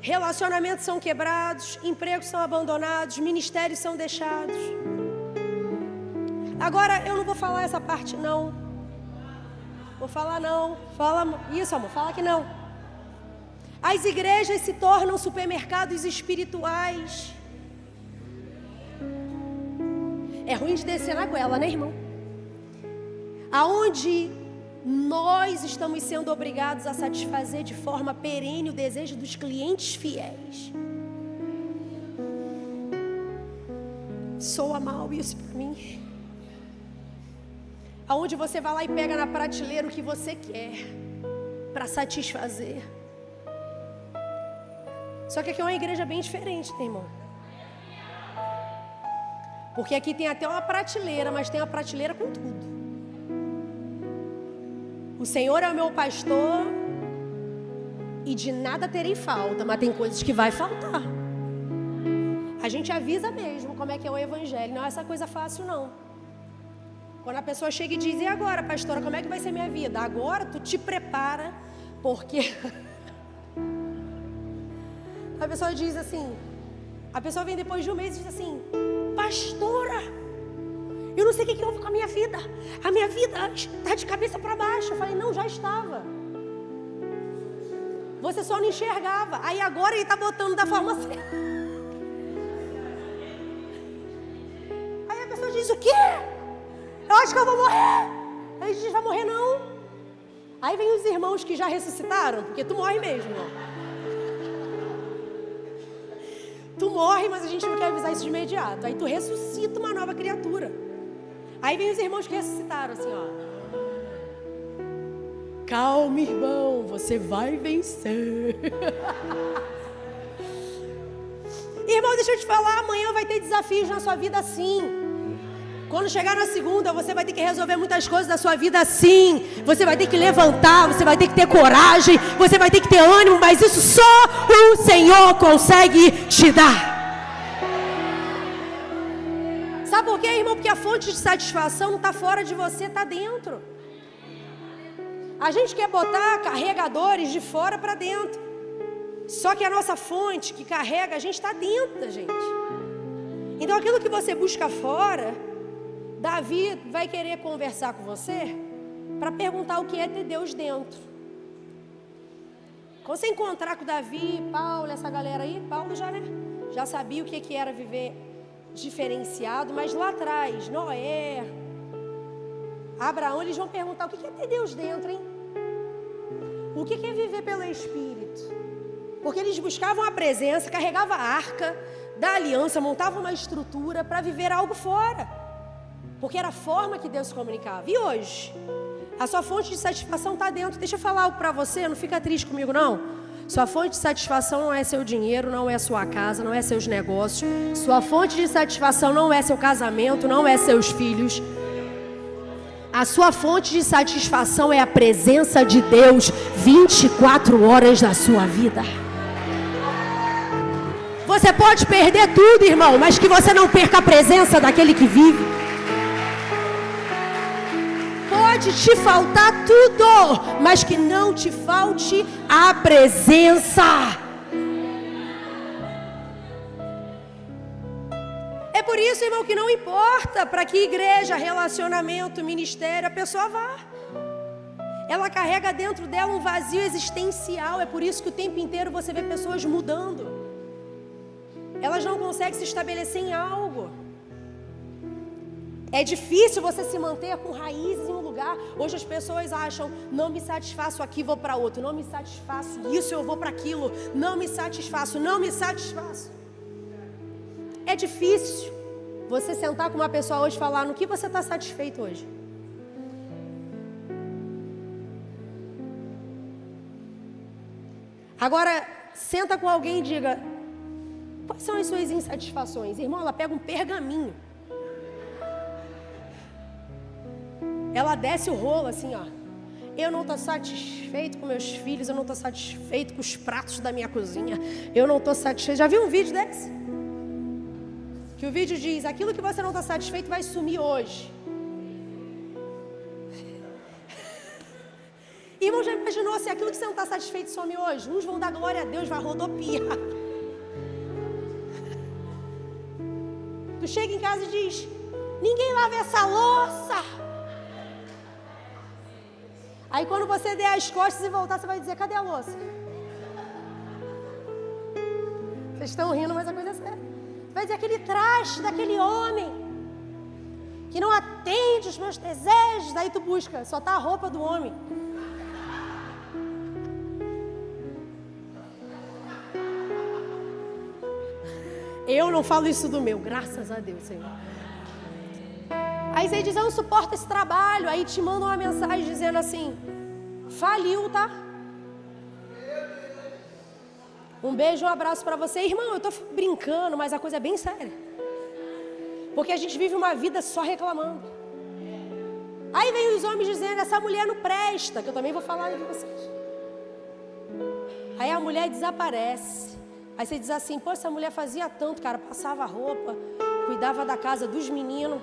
relacionamentos são quebrados, empregos são abandonados, ministérios são deixados. Agora eu não vou falar essa parte não. Vou falar não. Fala isso, amor, fala que não. As igrejas se tornam supermercados espirituais. É ruim de descer na goela, né, irmão? Aonde nós estamos sendo obrigados a satisfazer de forma perene o desejo dos clientes fiéis. Soa mal isso para mim. Aonde você vai lá e pega na prateleira o que você quer para satisfazer. Só que aqui é uma igreja bem diferente, né, irmão? Porque aqui tem até uma prateleira, mas tem uma prateleira com tudo. O Senhor é o meu pastor e de nada terei falta, mas tem coisas que vai faltar. A gente avisa mesmo como é que é o evangelho, não é essa coisa fácil não. Quando a pessoa chega e diz: e agora, pastora, como é que vai ser minha vida? Agora tu te prepara, porque... A pessoa diz assim, a pessoa vem depois de um mês e diz assim: pastora, eu não sei o que houve com a minha vida. A minha vida está de cabeça para baixo. Eu falei: não, já estava. Você só não enxergava. Aí agora ele está botando da forma certa. Aí a pessoa diz: o quê? Eu acho que eu vou morrer. Aí diz: vai morrer não. Aí vem os irmãos que já ressuscitaram, porque tu morre mesmo, ó. Tu morre, mas a gente não quer avisar isso de imediato. Aí tu ressuscita uma nova criatura. Aí vem os irmãos que ressuscitaram, assim, ó. Calma, irmão, você vai vencer. Irmão, deixa eu te falar, amanhã vai ter desafios na sua vida sim. Quando chegar na segunda, você vai ter que resolver muitas coisas da sua vida sim. Você vai ter que levantar, você vai ter que ter coragem, você vai ter que ter ânimo, mas isso só o Senhor consegue te dar. Sabe por quê, irmão? Porque a fonte de satisfação não está fora de você, está dentro. A gente quer botar carregadores de fora para dentro. Só que a nossa fonte que carrega a gente está dentro da gente. Então aquilo que você busca fora, Davi vai querer conversar com você para perguntar o que é ter Deus dentro. Quando você encontrar com Davi, Paulo, essa galera aí, Paulo já sabia o que era viver diferenciado, mas lá atrás, Noé, Abraão, eles vão perguntar o que é ter Deus dentro, hein? O que é viver pelo Espírito? Porque eles buscavam a presença, carregavam a arca da aliança, montavam uma estrutura para viver algo fora. Porque era a forma que Deus se comunicava. E hoje? A sua fonte de satisfação está dentro. Deixa eu falar algo para você, não fica triste comigo não. Sua fonte de satisfação não é seu dinheiro, não é sua casa, não é seus negócios. Sua fonte de satisfação não é seu casamento, não é seus filhos. A sua fonte de satisfação é a presença de Deus 24 horas da sua vida. Você pode perder tudo, irmão, mas que você não perca a presença daquele que vive. Pode te faltar tudo, mas que não te falte a presença. É por isso, irmão, que não importa para que igreja, relacionamento, ministério a pessoa vá. Ela carrega dentro dela um vazio existencial. É por isso que o tempo inteiro você vê pessoas mudando. Elas não conseguem se estabelecer em algo. É difícil você se manter com raízes em um lugar. Hoje as pessoas acham, não me satisfaço aqui, vou para outro. Não me satisfaço isso, eu vou para aquilo. Não me satisfaço, não me satisfaço. É difícil você sentar com uma pessoa hoje e falar no que você está satisfeito hoje. Agora, senta com alguém e diga, quais são as suas insatisfações? Irmão, ela pega um pergaminho. Ela desce o rolo assim, ó. Eu não estou satisfeito com meus filhos, eu não estou satisfeito com os pratos da minha cozinha. Eu não estou satisfeito. Já viu um vídeo desse? Que o vídeo diz, aquilo que você não está satisfeito vai sumir hoje. Irmão, já imaginou se aquilo que você não está satisfeito some hoje? Uns vão dar glória a Deus, vai rodopiar. Tu chega em casa e diz, ninguém lava essa louça. Aí quando você der as costas e voltar, você vai dizer, cadê a louça? Vocês estão rindo, mas a coisa é séria. Vai dizer, aquele traste daquele homem que não atende os meus desejos. Aí tu busca, só tá a roupa do homem. Eu não falo isso do meu, graças a Deus, Senhor. Aí você diz, eu não suporto esse trabalho. Aí te mandam uma mensagem dizendo assim, faliu, tá? Um beijo, um abraço para você. Irmão, eu tô brincando, mas a coisa é bem séria. Porque a gente vive uma vida só reclamando. Aí vem os homens dizendo, essa mulher não presta, que eu também vou falar de vocês. Aí a mulher desaparece. Aí você diz assim, pô, essa mulher fazia tanto, cara, passava roupa, cuidava da casa dos meninos.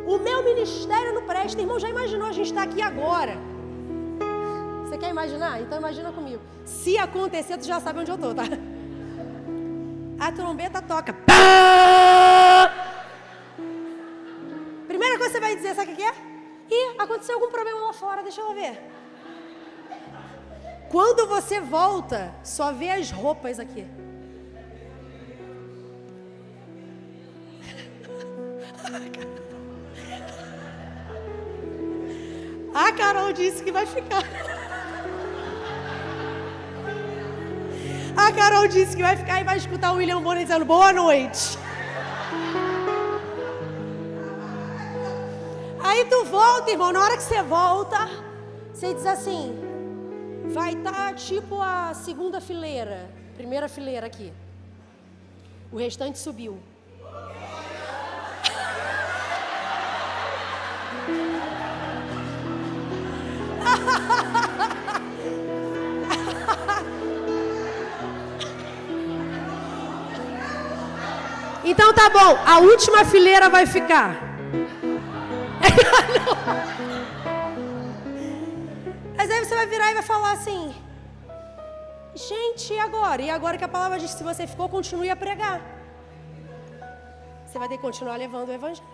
O meu ministério não presta. Irmão, já imaginou a gente estar aqui agora? Você quer imaginar? Então imagina comigo. Se acontecer, tu já sabe onde eu tô, tá? A trombeta toca. Primeira coisa que você vai dizer, sabe o que é? Ih, aconteceu algum problema lá fora, deixa eu ver. Quando você volta, só vê as roupas aqui. A Carol disse que vai ficar. A Carol disse que vai ficar e vai escutar o William Bonner dizendo boa noite. Aí tu volta, irmão. Na hora que você volta, você diz assim, vai estar tipo a segunda fileira, primeira fileira aqui. O restante subiu. Então tá bom, a última fileira vai ficar. vai virar e vai falar assim: gente, e agora? E agora que a palavra diz que se você ficou, continue a pregar. Você vai ter que continuar levando o evangelho.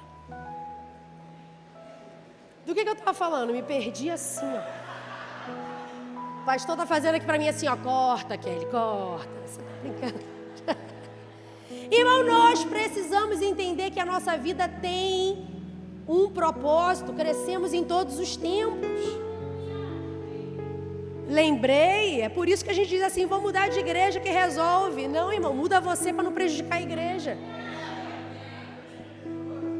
Do que eu estava falando? Me perdi assim, ó. O pastor está fazendo aqui para mim assim, ó. Corta, Kelly, corta. Você tá brincando? Irmão, nós precisamos entender que a nossa vida tem um propósito. Crescemos em todos os tempos. Lembrei, é por isso que a gente diz assim: vou mudar de igreja que resolve. Não, irmão, muda você para não prejudicar a igreja.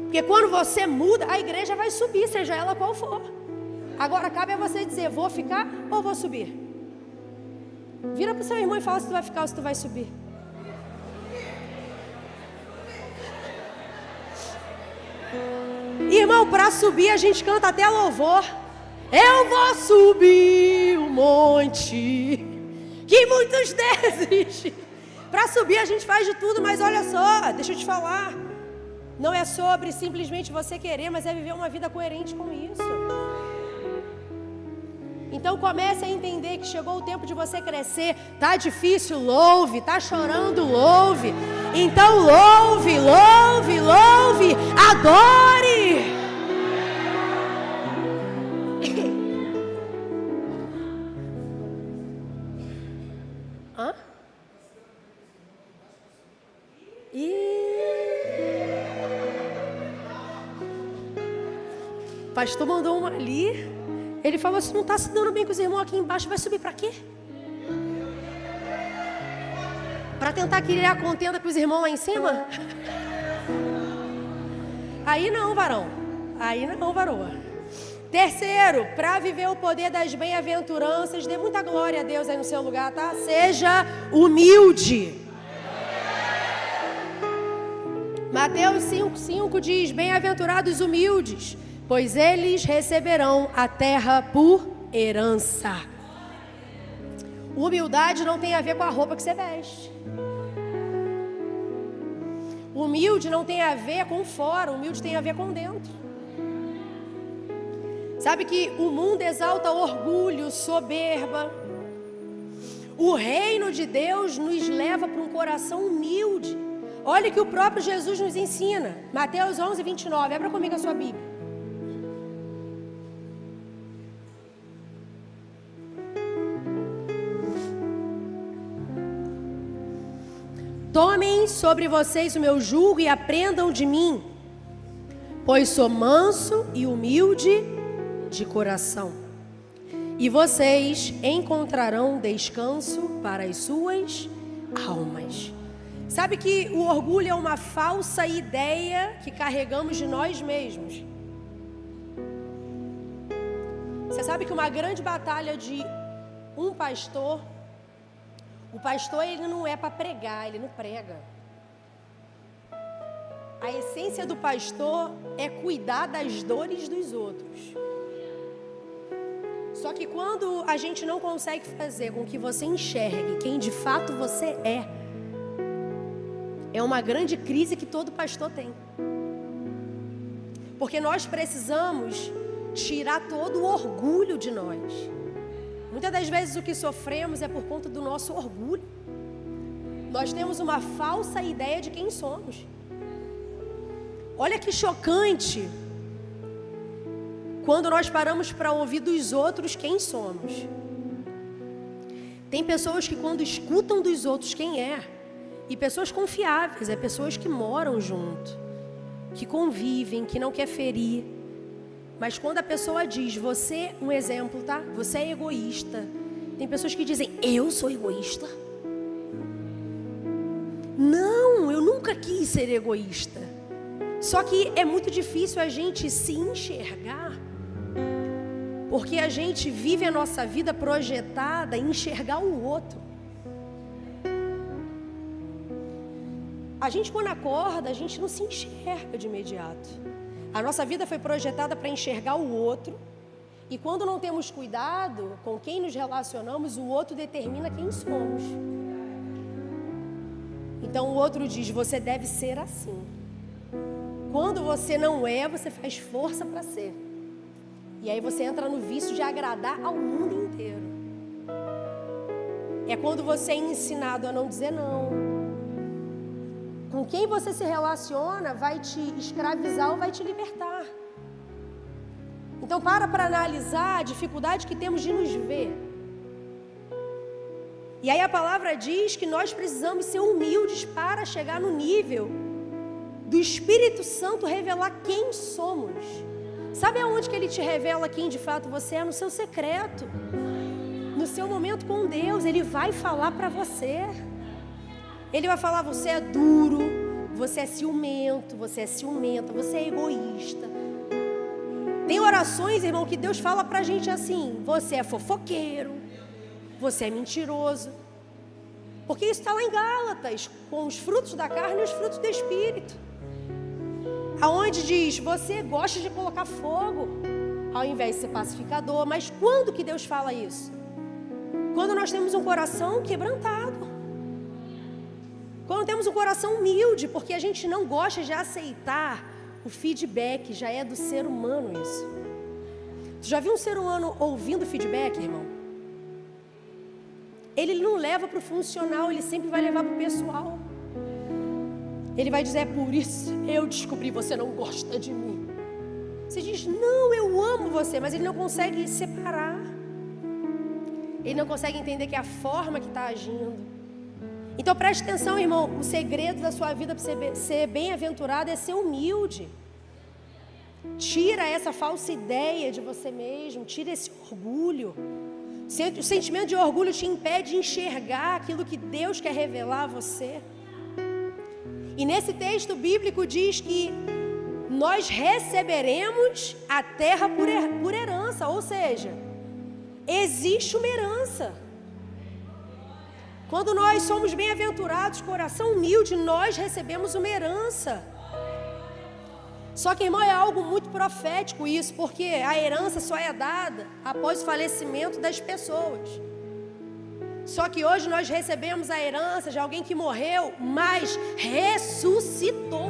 Porque quando você muda, a igreja vai subir, seja ela qual for. Agora cabe a você dizer: vou ficar ou vou subir? Vira para o seu irmão e fala se tu vai ficar ou se tu vai subir. Irmão, para subir a gente canta até louvor. Eu vou subir o monte que muitos desistem. Para subir a gente faz de tudo, mas olha só, deixa eu te falar. Não é sobre simplesmente você querer, mas é viver uma vida coerente com isso. Então comece a entender que chegou o tempo de você crescer. Tá difícil, louve. Tá chorando, louve. Então louve, louve, louve. Adore. Hã? O pastor mandou uma ali. Ele falou assim: não está se dando bem com os irmãos aqui embaixo, vai subir para quê? Para tentar criar contenda com os irmãos lá em cima? Aí não, varão. Aí não, varoa. Terceiro, para viver o poder das bem-aventuranças, dê muita glória a Deus aí no seu lugar, tá? Seja humilde. Mateus 5,5 diz: bem-aventurados humildes, pois eles receberão a terra por herança. Humildade não tem a ver com a roupa que você veste. Humilde não tem a ver com fora, humilde tem a ver com dentro. Sabe que o mundo exalta orgulho, soberba. O reino de Deus nos leva para um coração humilde. Olha o que o próprio Jesus nos ensina. Mateus 11:29. Abra comigo a sua Bíblia. Tomem sobre vocês o meu jugo e aprendam de mim, pois sou manso e humilde de coração, e vocês encontrarão descanso para as suas almas. Sabe que o orgulho é uma falsa ideia que carregamos de nós mesmos. Você sabe que uma grande batalha de um pastor, o pastor ele não é para pregar, ele não prega. A essência do pastor é cuidar das dores dos outros. Só que quando a gente não consegue fazer com que você enxergue quem de fato você é uma grande crise que todo pastor tem. Porque nós precisamos tirar todo o orgulho de nós. Muitas das vezes o que sofremos é por conta do nosso orgulho. Nós temos uma falsa ideia de quem somos. Olha que chocante quando nós paramos para ouvir dos outros quem somos. Tem pessoas que quando escutam dos outros quem é, e pessoas confiáveis, pessoas que moram junto, que convivem, que não quer ferir. Mas quando a pessoa diz, você, um exemplo, tá? Você é egoísta. Tem pessoas que dizem, eu sou egoísta? Não, eu nunca quis ser egoísta. Só que é muito difícil a gente se enxergar, porque a gente vive a nossa vida projetada em enxergar o outro. A gente quando acorda, a gente não se enxerga de imediato. A nossa vida foi projetada para enxergar o outro. E quando não temos cuidado com quem nos relacionamos, o outro determina quem somos. Então o outro diz, você deve ser assim. Quando você não é, você faz força para ser. E aí você entra no vício de agradar ao mundo inteiro. É quando você é ensinado a não dizer não. Com quem você se relaciona vai te escravizar ou vai te libertar. Então para analisar a dificuldade que temos de nos ver. E aí a palavra diz que nós precisamos ser humildes para chegar no nível do Espírito Santo revelar quem somos. Sabe aonde que Ele te revela quem de fato você é? No seu secreto. No seu momento com Deus. Ele vai falar para você. Ele vai falar, você é duro, você é ciumento, você é ciumenta, você é egoísta. Tem orações, irmão, que Deus fala pra gente assim, você é fofoqueiro, você é mentiroso. Porque isso está lá em Gálatas, com os frutos da carne e os frutos do Espírito. Aonde diz, você gosta de colocar fogo, ao invés de ser pacificador. Mas quando que Deus fala isso? Quando nós temos um coração quebrantado. Quando temos um coração humilde, porque a gente não gosta de aceitar o feedback, já é do ser humano isso. Você já viu um ser humano ouvindo feedback, irmão? Ele não leva para o funcional, ele sempre vai levar para o pessoal. Ele vai dizer, é por isso eu descobri, você não gosta de mim. Você diz, não, eu amo você, mas ele não consegue separar. Ele não consegue entender que é a forma que está agindo. Então preste atenção, irmão, o segredo da sua vida para ser bem-aventurado é ser humilde. Tira essa falsa ideia de você mesmo, tira esse orgulho. O sentimento de orgulho te impede de enxergar aquilo que Deus quer revelar a você. E nesse texto bíblico diz que nós receberemos a terra por herança, ou seja, existe uma herança. Quando nós somos bem-aventurados, coração humilde, nós recebemos uma herança. Só que, irmão, é algo muito profético isso, porque a herança só é dada após o falecimento das pessoas. Só que hoje nós recebemos a herança de alguém que morreu, mas ressuscitou.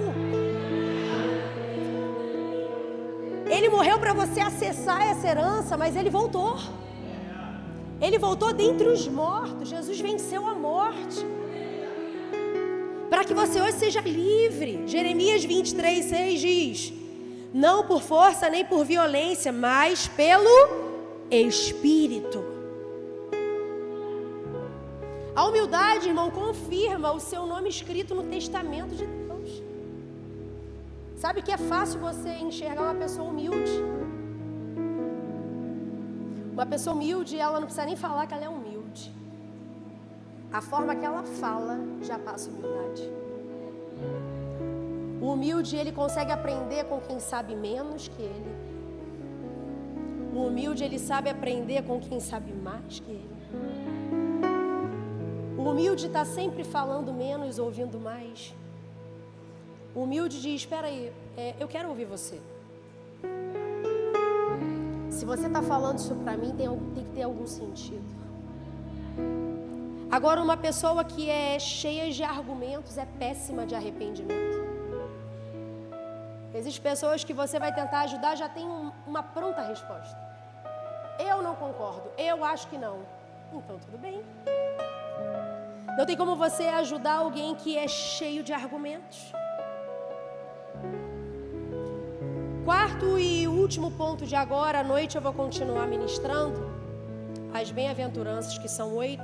Ele morreu para você acessar essa herança, mas ele voltou. Ele voltou dentre os mortos. Jesus venceu a morte. Para que você hoje seja livre. Jeremias 23:6 diz: não por força nem por violência, mas pelo Espírito. A humildade, irmão, confirma o seu nome escrito no testamento de Deus. Sabe que é fácil você enxergar uma pessoa humilde. Uma pessoa humilde, ela não precisa nem falar que ela é humilde. A forma que ela fala já passa humildade. O humilde, ele consegue aprender com quem sabe menos que ele. O humilde, ele sabe aprender com quem sabe mais que ele. O humilde está sempre falando menos, ouvindo mais. O humilde diz, espera aí, eu quero ouvir você. Se você está falando isso para mim, tem que ter algum sentido. Agora, uma pessoa que é cheia de argumentos é péssima de arrependimento. Existem pessoas que você vai tentar ajudar, já tem uma pronta resposta. Eu não concordo, eu acho que não. Então, tudo bem. Não tem como você ajudar alguém que é cheio de argumentos. Quarto e último ponto de agora à noite, eu vou continuar ministrando as bem-aventuranças, que são 8.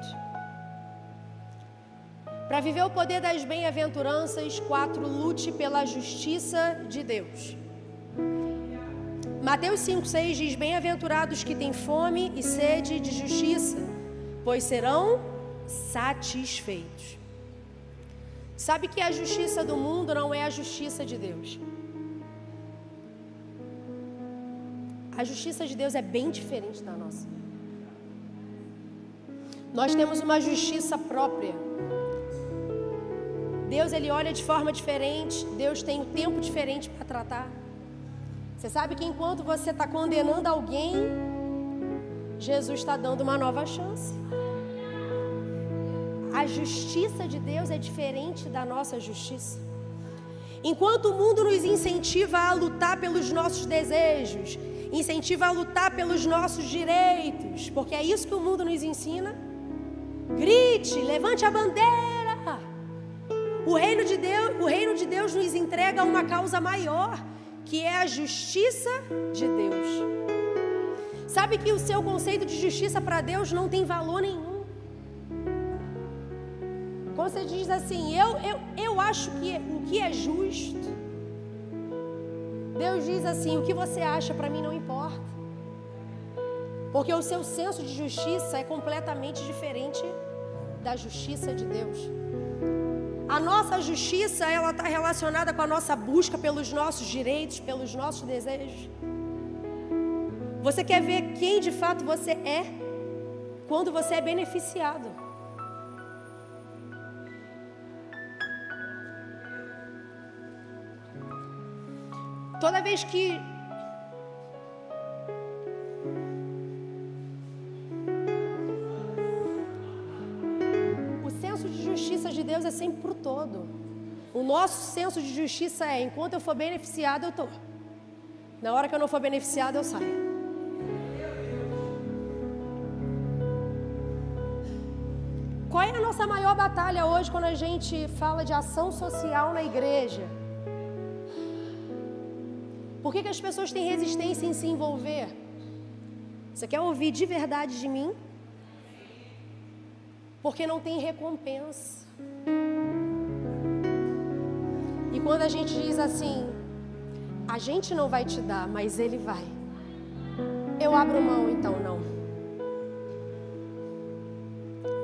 Para viver o poder das bem-aventuranças, 4, lute pela justiça de Deus. Mateus 5,6 diz, bem-aventurados que têm fome e sede de justiça, pois serão satisfeitos. Sabe que a justiça do mundo não é a justiça de Deus. A justiça de Deus é bem diferente da nossa. Nós temos uma justiça própria. Deus, ele olha de forma diferente. Deus tem um tempo diferente para tratar. Você sabe que enquanto você está condenando alguém, Jesus está dando uma nova chance. A justiça de Deus é diferente da nossa justiça. Enquanto o mundo nos incentiva a lutar pelos nossos desejos, incentiva a lutar pelos nossos direitos, porque é isso que o mundo nos ensina. Grite, levante a bandeira. O reino de Deus nos entrega uma causa maior, que é a justiça de Deus. Sabe que o seu conceito de justiça para Deus não tem valor nenhum. Quando você diz assim, eu acho que o que é justo, Deus diz assim, o que você acha para mim não importa. Porque o seu senso de justiça é completamente diferente da justiça de Deus. A nossa justiça, ela está relacionada com a nossa busca pelos nossos direitos, pelos nossos desejos. Você quer ver quem de fato você é quando você é beneficiado. Toda vez que o senso de justiça de Deus é sempre pro todo. O nosso senso de justiça é, enquanto eu for beneficiado, eu estou. Na hora que eu não for beneficiado, eu saio. Qual é a nossa maior batalha hoje quando a gente fala de ação social na igreja? Por que as pessoas têm resistência em se envolver? Você quer ouvir de verdade de mim? Porque não tem recompensa. E quando a gente diz assim, a gente não vai te dar, mas Ele vai. Eu abro mão, então não.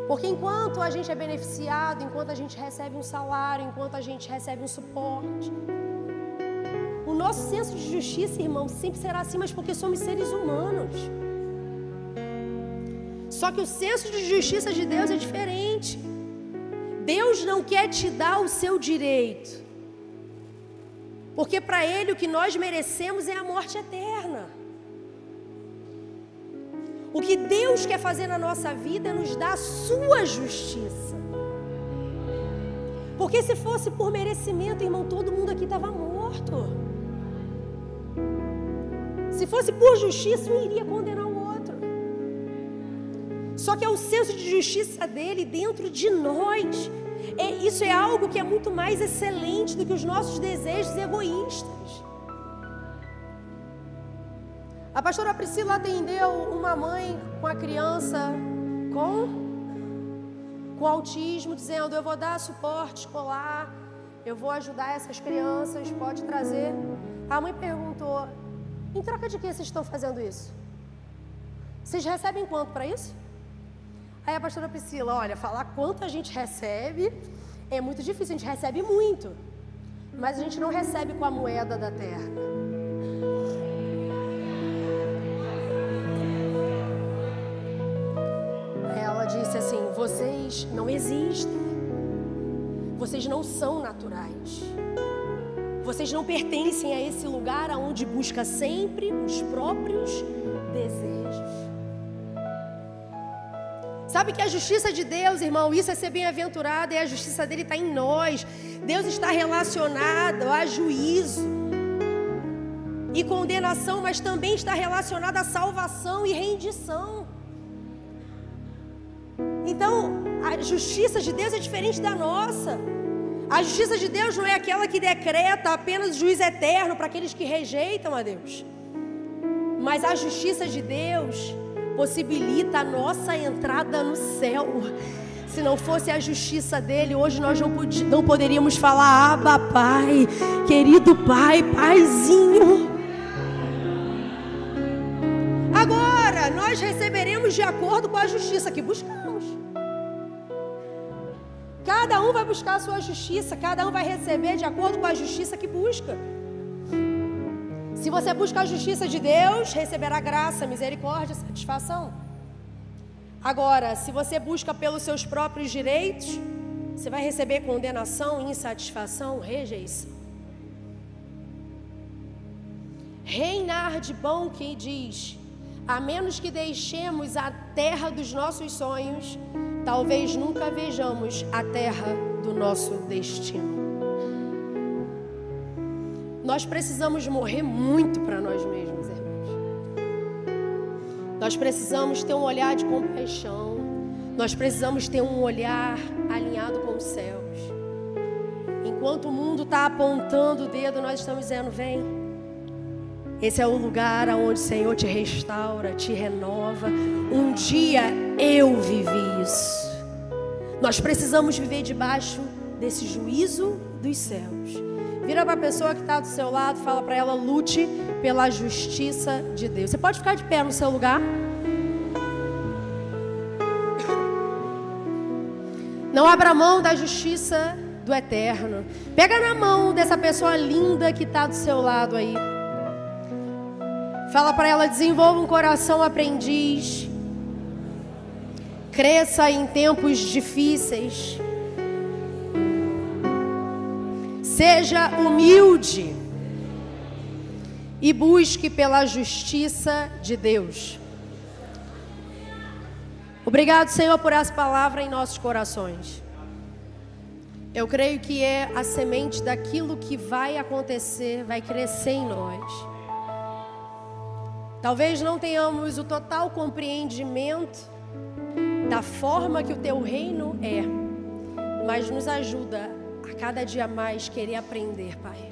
Porque enquanto a gente é beneficiado, enquanto a gente recebe um salário, enquanto a gente recebe um suporte, o nosso senso de justiça, irmão, sempre será assim, mas porque somos seres humanos. Só que o senso de justiça de Deus é diferente. Deus não quer te dar o seu direito. Porque para Ele o que nós merecemos é a morte eterna. O que Deus quer fazer na nossa vida é nos dar a sua justiça. Porque se fosse por merecimento, irmão, todo mundo aqui estava morto. Se fosse por justiça, um iria condenar o outro. Só que é o senso de justiça dele dentro de nós. Isso é algo que é muito mais excelente do que os nossos desejos egoístas. A pastora Priscila atendeu uma mãe com a criança com autismo, dizendo, eu vou dar suporte escolar, eu vou ajudar essas crianças, pode trazer. A mãe perguntou, em troca de que vocês estão fazendo isso? Vocês recebem quanto para isso? Aí a pastora Priscila, olha, falar quanto a gente recebe é muito difícil, a gente recebe muito, mas a gente não recebe com a moeda da terra. Ela disse assim, vocês não existem, vocês não são naturais. Vocês não pertencem a esse lugar onde busca sempre os próprios desejos. Sabe que a justiça de Deus, irmão, isso é ser bem-aventurado, e a justiça dele está em nós. Deus está relacionado a juízo e condenação, mas também está relacionado a salvação e rendição. Então, a justiça de Deus é diferente da nossa. A justiça de Deus não é aquela que decreta apenas juízo eterno para aqueles que rejeitam a Deus. Mas a justiça de Deus possibilita a nossa entrada no céu. Se não fosse a justiça dele, hoje nós não poderíamos falar, Abba, Pai, querido Pai, Paizinho. Agora, nós receberemos de acordo com a justiça que buscamos. Cada um vai buscar a sua justiça, cada um vai receber de acordo com a justiça que busca. Se você busca a justiça de Deus, receberá graça, misericórdia, satisfação. Agora, se você busca pelos seus próprios direitos, você vai receber condenação, insatisfação, rejeição. Reinhard Bonnke diz, a menos que deixemos a terra dos nossos sonhos, talvez nunca vejamos a terra do nosso destino. Nós precisamos morrer muito para nós mesmos, irmãos. Nós precisamos ter um olhar de compaixão. Nós precisamos ter um olhar alinhado com os céus. Enquanto o mundo está apontando o dedo, nós estamos dizendo: vem. Esse é o lugar onde o Senhor te restaura, te renova. Um dia eu vivi isso. Nós precisamos viver debaixo desse juízo dos céus. Vira para a pessoa que está do seu lado, fala para ela: lute pela justiça de Deus. Você pode ficar de pé no seu lugar? Não abra mão da justiça do eterno. Pega na mão dessa pessoa linda que está do seu lado aí. Fala para ela: desenvolva um coração aprendiz. Cresça em tempos difíceis. Seja humilde e busque pela justiça de Deus. Obrigado, Senhor, por essa palavra em nossos corações. Eu creio que é a semente daquilo que vai acontecer, vai crescer em nós. Talvez não tenhamos o total compreendimento da forma que o Teu reino é, mas nos ajuda a cada dia mais querer aprender, Pai.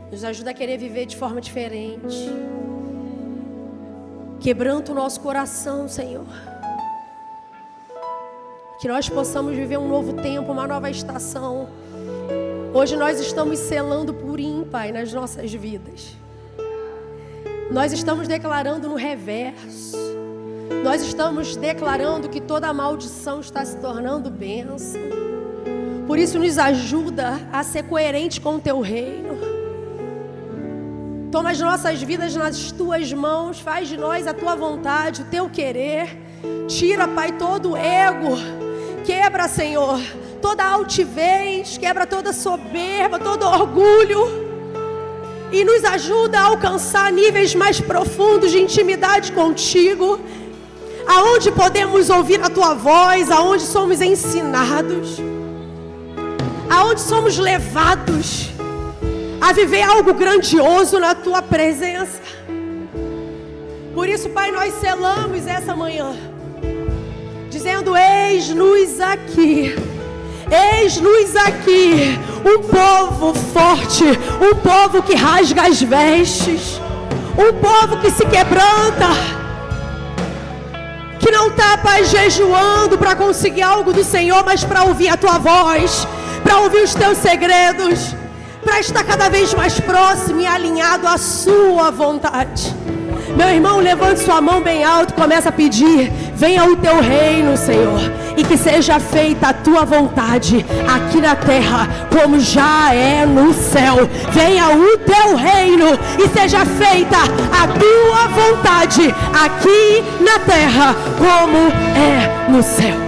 Nos ajuda a querer viver de forma diferente. Quebranta o nosso coração, Senhor. Que nós possamos viver um novo tempo, uma nova estação. Hoje nós estamos selando Purim, Pai, nas nossas vidas. Nós estamos declarando no reverso. Nós estamos declarando que toda maldição está se tornando bênção. Por isso nos ajuda a ser coerente com o Teu reino. Toma as nossas vidas nas Tuas mãos. Faz de nós a Tua vontade, o Teu querer. Tira, Pai, todo o ego. Quebra, Senhor, toda altivez. Quebra toda soberba, todo orgulho. E nos ajuda a alcançar níveis mais profundos de intimidade contigo. Aonde podemos ouvir a Tua voz, aonde somos ensinados, aonde somos levados a viver algo grandioso na Tua presença. Por isso, Pai, nós selamos essa manhã, dizendo: eis-nos aqui. Eis-nos aqui, um povo forte, um povo que rasga as vestes, um povo que se quebranta, que não está, Pai, jejuando para conseguir algo do Senhor, mas para ouvir a Tua voz, para ouvir os Teus segredos, para estar cada vez mais próximo e alinhado à Sua vontade. Meu irmão, levante sua mão bem alto, começa a pedir: venha o Teu reino, Senhor, e que seja feita a Tua vontade aqui na terra, como já é no céu. Venha o Teu reino e seja feita a Tua vontade aqui na terra, como é no céu.